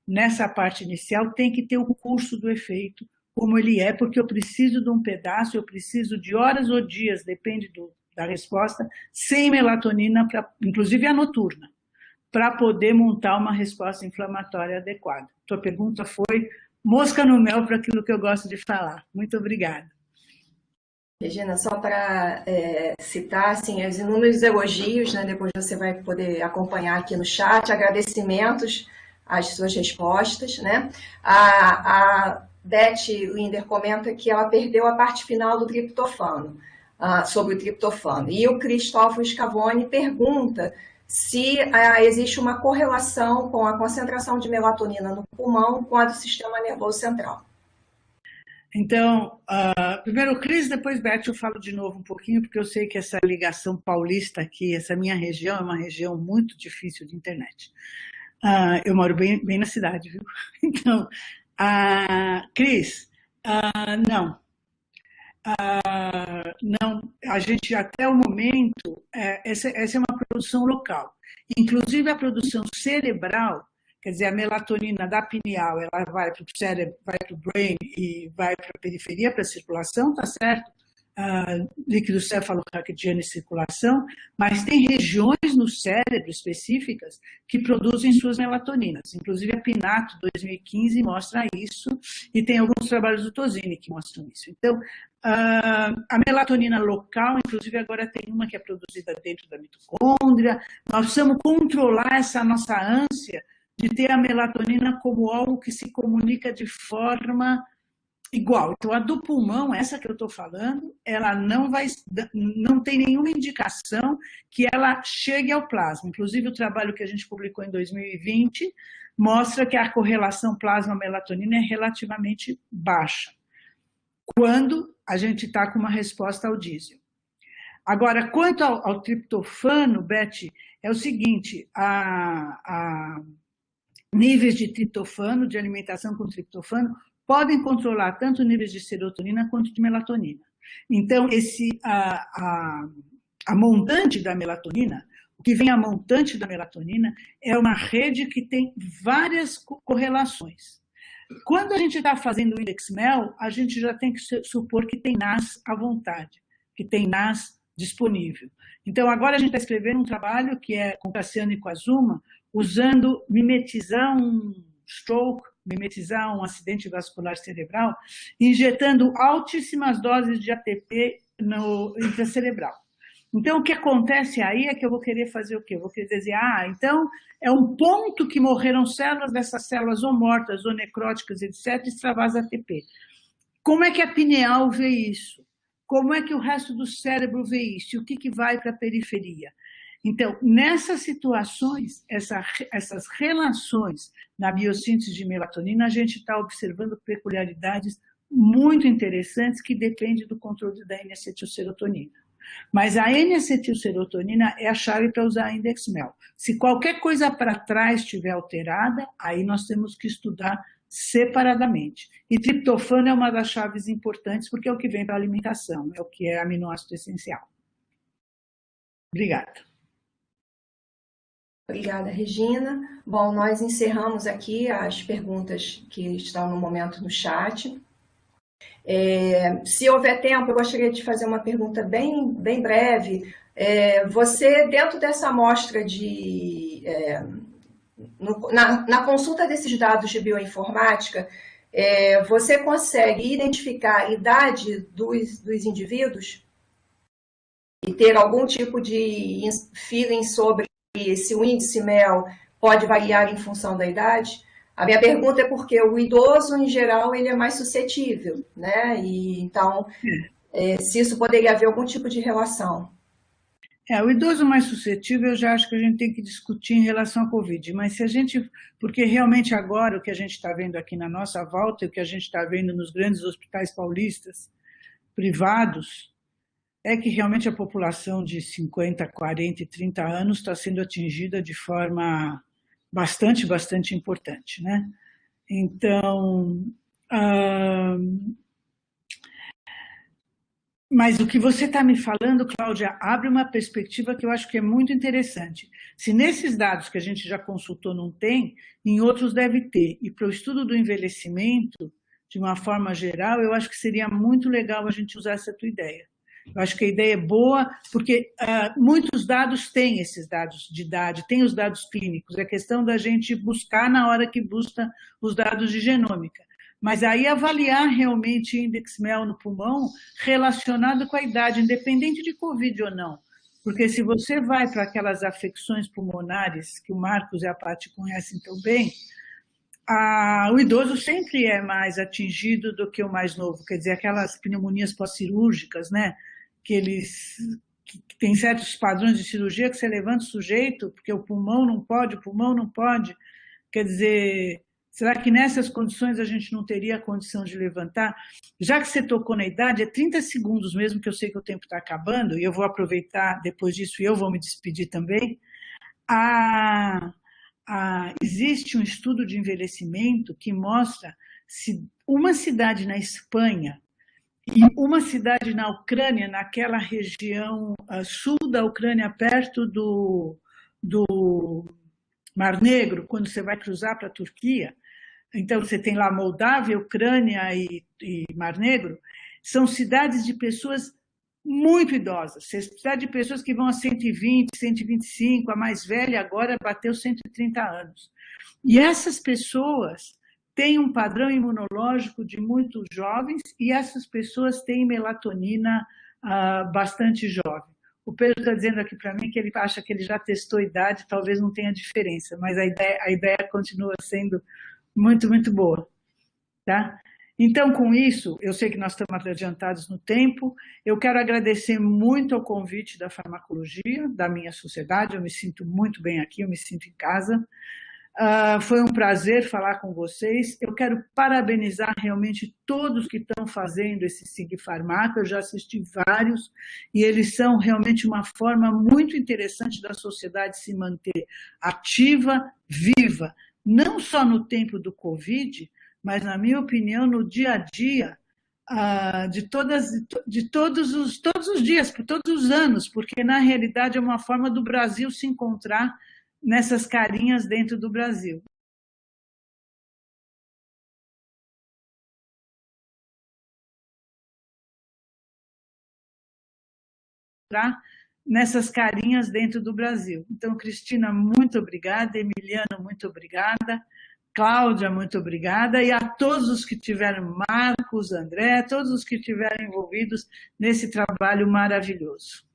Nessa parte inicial, tem que ter o curso do efeito, como ele é, porque eu preciso de um pedaço, eu preciso de horas ou dias, depende da resposta, sem melatonina, inclusive a noturna, para poder montar uma resposta inflamatória adequada. Tua pergunta foi mosca no mel para aquilo que eu gosto de falar. Muito obrigada. Regina, só para citar assim, os inúmeros elogios, né, depois você vai poder acompanhar aqui no chat, agradecimentos às suas respostas. Né? A Beth Linder comenta que ela perdeu a parte final do triptofano. sobre o triptofano. E o Cristóvão Scavone pergunta se existe uma correlação com a concentração de melatonina no pulmão com a do sistema nervoso central. Então, primeiro o Cris, depois Beth, eu falo de novo um pouquinho, porque eu sei que essa ligação paulista aqui, essa minha região, é uma região muito difícil de internet. Eu moro bem na cidade, viu? Então, Cris, não. Não, a gente até o momento, essa é uma produção local. Inclusive a produção cerebral, quer dizer, a melatonina da pineal, ela vai para o cérebro, vai para o brain e vai para a periferia, para a circulação, tá certo? Líquido cefalorraquidiano em circulação, mas tem regiões no cérebro específicas que produzem suas melatoninas. Inclusive a Pinato 2015 mostra isso e tem alguns trabalhos do Tosini que mostram isso. Então, a melatonina local, inclusive agora tem uma que é produzida dentro da mitocôndria. Nós precisamos controlar essa nossa ânsia de ter a melatonina como algo que se comunica de forma igual. Então, a do pulmão, essa que eu estou falando, ela não tem nenhuma indicação que ela chegue ao plasma. Inclusive, o trabalho que a gente publicou em 2020 mostra que a correlação plasma-melatonina é relativamente baixa, quando a gente está com uma resposta ao diesel. Agora, quanto ao triptofano, Beth, é o seguinte, níveis de triptofano, de alimentação com triptofano, podem controlar tanto níveis de serotonina quanto de melatonina. Então, a montante da melatonina, o que vem a montante da melatonina, é uma rede que tem várias correlações. Quando a gente está fazendo o index MEL, a gente já tem que supor que tem NAS à vontade, que tem NAS disponível. Então, agora a gente está escrevendo um trabalho que é com Cassiano e com Azuma, usando mimetizar um stroke, mimetizar um acidente vascular cerebral, injetando altíssimas doses de ATP no intracerebral. Então, o que acontece aí é que eu vou querer fazer o quê? Eu vou querer dizer, então é um ponto que morreram células, dessas células ou mortas, ou necróticas, etc., extravasa ATP. Como é que a pineal vê isso? Como é que o resto do cérebro vê isso? E o que vai para a periferia? Então, nessas situações, essas relações na biossíntese de melatonina, a gente está observando peculiaridades muito interessantes que dependem do controle da N-acetilserotonina. Mas a N-acetilserotonina é a chave para usar a index MEL. Se qualquer coisa para trás estiver alterada, aí nós temos que estudar separadamente. E triptofano é uma das chaves importantes, porque é o que vem para a alimentação, é o que é aminoácido essencial. Obrigada. Obrigada, Regina. Bom, nós encerramos aqui as perguntas que estão no momento no chat. Se houver tempo, eu gostaria de fazer uma pergunta bem breve. Você, dentro dessa amostra na consulta desses dados de bioinformática, você consegue identificar a idade dos indivíduos e ter algum tipo de feeling sobre se o índice MEL pode variar em função da idade? A minha pergunta é porque o idoso, em geral, ele é mais suscetível, né? E, então, se isso poderia haver algum tipo de relação. O idoso mais suscetível, eu já acho que a gente tem que discutir em relação à Covid, mas se a gente, porque realmente agora o que a gente está vendo aqui na nossa volta e o que a gente está vendo nos grandes hospitais paulistas privados, é que realmente a população de 50, 40 e 30 anos está sendo atingida de forma bastante importante, né? Então, mas o que você está me falando, Cláudia, abre uma perspectiva que eu acho que é muito interessante. Se nesses dados que a gente já consultou não tem, em outros deve ter. E para o estudo do envelhecimento, de uma forma geral, eu acho que seria muito legal a gente usar essa tua ideia. Eu acho que a ideia é boa, porque muitos dados têm esses dados de idade, tem os dados clínicos, é questão da gente buscar na hora que busca os dados de genômica. Mas aí avaliar realmente o index MEL no pulmão relacionado com a idade, independente de Covid ou não. Porque se você vai para aquelas afecções pulmonares, que o Marcos e a Paty conhecem tão bem, o idoso sempre é mais atingido do que o mais novo, quer dizer, aquelas pneumonias pós-cirúrgicas, né? que tem certos padrões de cirurgia que você levanta o sujeito, porque o pulmão não pode, quer dizer, será que nessas condições a gente não teria a condição de levantar? Já que você tocou na idade, é 30 segundos mesmo, que eu sei que o tempo está acabando, e eu vou aproveitar depois disso e eu vou me despedir também. Existe um estudo de envelhecimento que mostra se uma cidade na Espanha e uma cidade na Ucrânia, naquela região sul da Ucrânia, perto do Mar Negro, quando você vai cruzar para a Turquia, então você tem lá Moldávia, Ucrânia e Mar Negro, são cidades de pessoas muito idosas, cidade de pessoas que vão a 120, 125, a mais velha agora bateu 130 anos. E essas pessoas têm um padrão imunológico de muito jovens e essas pessoas têm melatonina bastante jovem. O Pedro está dizendo aqui para mim que ele acha que ele já testou a idade, talvez não tenha diferença, mas a ideia continua sendo muito, muito boa. Tá? Então, com isso, eu sei que nós estamos adiantados no tempo, eu quero agradecer muito ao convite da farmacologia, da minha sociedade, eu me sinto muito bem aqui, eu me sinto em casa. Foi um prazer falar com vocês. Eu quero parabenizar realmente todos que estão fazendo esse SIG-Farmaco. Eu já assisti vários e eles são realmente uma forma muito interessante da sociedade se manter ativa, viva, não só no tempo do Covid, mas, na minha opinião, no dia a dia de todos os dias, por todos os anos, porque, na realidade, é uma forma do Brasil se encontrar nessas carinhas dentro do Brasil. Nessas carinhas dentro do Brasil. Então, Cristina, muito obrigada. Emiliano, muito obrigada. Cláudia, muito obrigada. E a todos os que tiveram, Marcos, André, todos os que estiveram envolvidos nesse trabalho maravilhoso.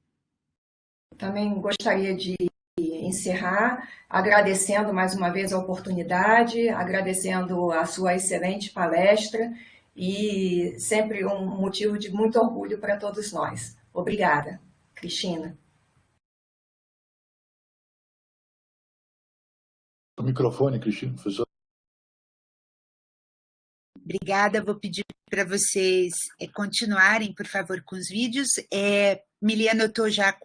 Também gostaria de encerrar agradecendo mais uma vez a oportunidade, agradecendo a sua excelente palestra e sempre um motivo de muito orgulho para todos nós. Obrigada, Cristina. O microfone, Cristina, professor. Obrigada, vou pedir para vocês continuarem, por favor, com os vídeos. Miliana, eu estou já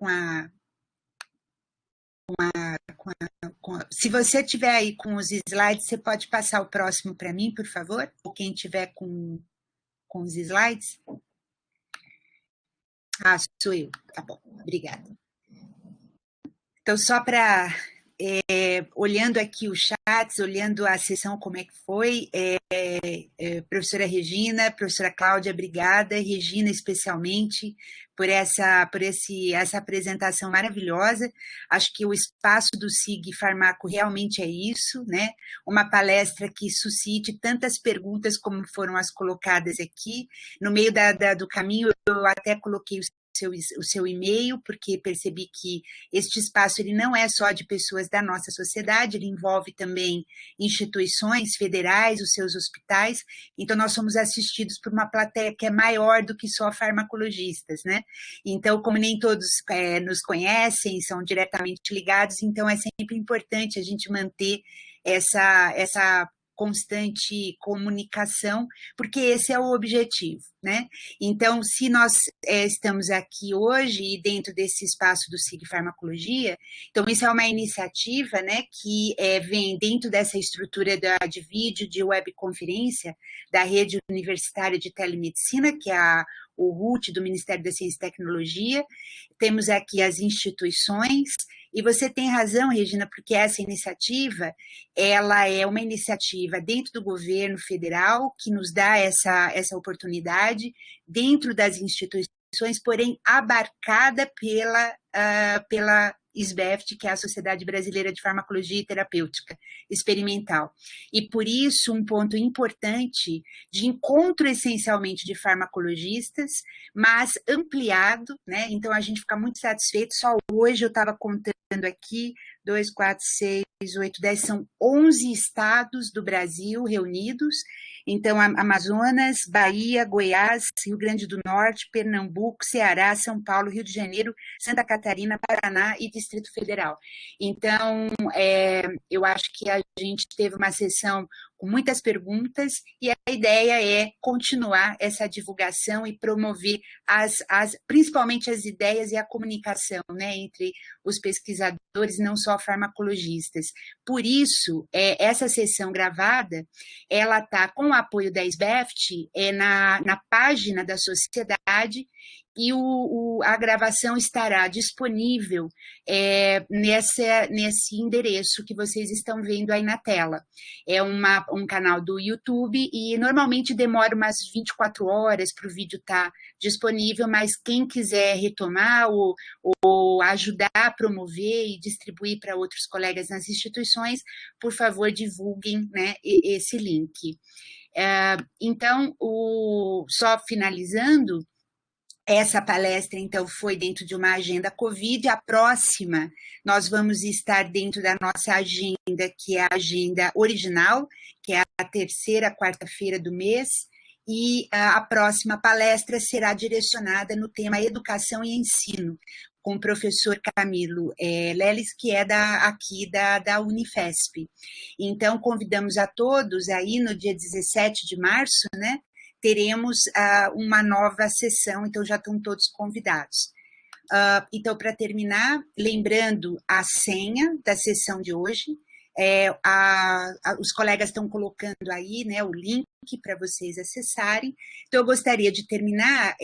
se você tiver aí com os slides, você pode passar o próximo para mim, por favor? Ou quem tiver com os slides? Sou eu. Tá bom, obrigada. Então, só para... olhando aqui os chats, olhando a sessão, como é que foi, professora Regina, professora Cláudia, obrigada, Regina especialmente, por essa apresentação maravilhosa. Acho que o espaço do SIG-Farmaco realmente é isso, né? Uma palestra que suscite tantas perguntas como foram as colocadas aqui. No meio do caminho, eu até coloquei o seu e-mail, porque percebi que este espaço ele não é só de pessoas da nossa sociedade, ele envolve também instituições federais, os seus hospitais, então nós somos assistidos por uma plateia que é maior do que só farmacologistas, né? Então, como nem todos nos conhecem, são diretamente ligados, então é sempre importante a gente manter essa constante comunicação, porque esse é o objetivo, né? Então, se nós estamos aqui hoje e dentro desse espaço do SIG-Farmacologia, então isso é uma iniciativa, né, que vem dentro dessa estrutura de vídeo, de webconferência da Rede Universitária de Telemedicina, que é o RUT do Ministério da Ciência e Tecnologia. Temos aqui as instituições, e você tem razão, Regina, porque essa iniciativa, ela é uma iniciativa dentro do governo federal que nos dá essa oportunidade dentro das instituições, porém abarcada pela SBEFT, que é a Sociedade Brasileira de Farmacologia e Terapêutica Experimental. E por isso, um ponto importante de encontro essencialmente de farmacologistas, mas ampliado, né? Então a gente fica muito satisfeito. Só hoje eu estava contando aqui, 2, 4, 6, 8, 10, são 11 estados do Brasil reunidos, Então, Amazonas, Bahia, Goiás, Rio Grande do Norte, Pernambuco, Ceará, São Paulo, Rio de Janeiro, Santa Catarina, Paraná e Distrito Federal. Então, eu acho que a gente teve uma sessão com muitas perguntas e a ideia é continuar essa divulgação e promover principalmente as ideias e a comunicação, né, entre os pesquisadores, não só farmacologistas. Por isso, essa sessão gravada, ela está com o apoio da SBEFT na página da sociedade e a gravação estará disponível nesse endereço que vocês estão vendo aí na tela. É um canal do YouTube e normalmente demora umas 24 horas para o vídeo estar disponível, mas quem quiser retomar ou ajudar a promover e distribuir para outros colegas nas instituições, por favor, divulguem, né, esse link. Então, só finalizando, essa palestra, então, foi dentro de uma agenda Covid. A próxima, nós vamos estar dentro da nossa agenda, que é a agenda original, que é a terceira quarta-feira do mês, e a próxima palestra será direcionada no tema Educação e Ensino, com o professor Camilo Leles, que é aqui da Unifesp. Então, convidamos a todos aí no dia 17 de março, né? Teremos uma nova sessão, então já estão todos convidados. Então, para terminar, lembrando a senha da sessão de hoje, os colegas estão colocando aí, né, o link para vocês acessarem. Então, eu gostaria de terminar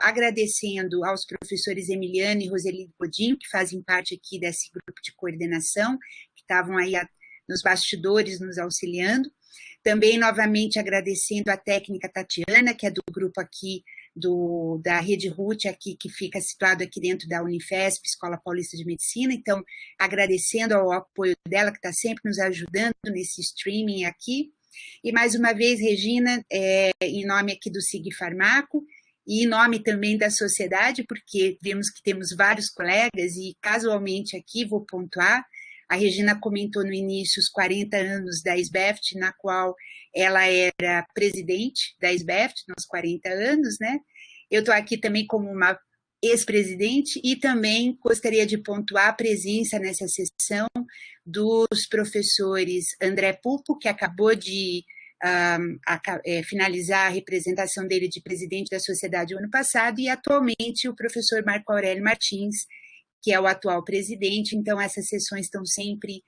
agradecendo aos professores Emiliano e Roseli Godinho, que fazem parte aqui desse grupo de coordenação, que estavam aí nos bastidores nos auxiliando. Também, novamente, agradecendo a técnica Tatiana, que é do grupo aqui da Rede RUT, aqui, que fica situado aqui dentro da Unifesp, Escola Paulista de Medicina. Então, agradecendo ao apoio dela, que está sempre nos ajudando nesse streaming aqui. E, mais uma vez, Regina, em nome aqui do SIG Farmaco, e em nome também da sociedade, porque vemos que temos vários colegas, e casualmente aqui vou pontuar, a Regina comentou no início os 40 anos da SBEFT, na qual ela era presidente da SBEFT, nos 40 anos, né? Eu estou aqui também como uma ex-presidente e também gostaria de pontuar a presença nessa sessão dos professores André Pulpo, que acabou de finalizar a representação dele de presidente da sociedade o ano passado, e atualmente o professor Marco Aurélio Martins, que é o atual presidente. Então, essas sessões estão sempre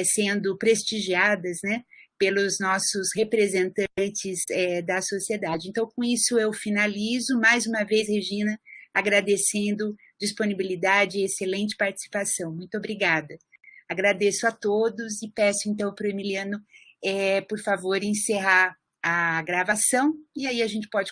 sendo prestigiadas, né, pelos nossos representantes da sociedade. Então, com isso, eu finalizo. Mais uma vez, Regina, agradecendo disponibilidade e excelente participação. Muito obrigada. Agradeço a todos e peço, então, para o Emiliano, por favor, encerrar a gravação, e aí a gente pode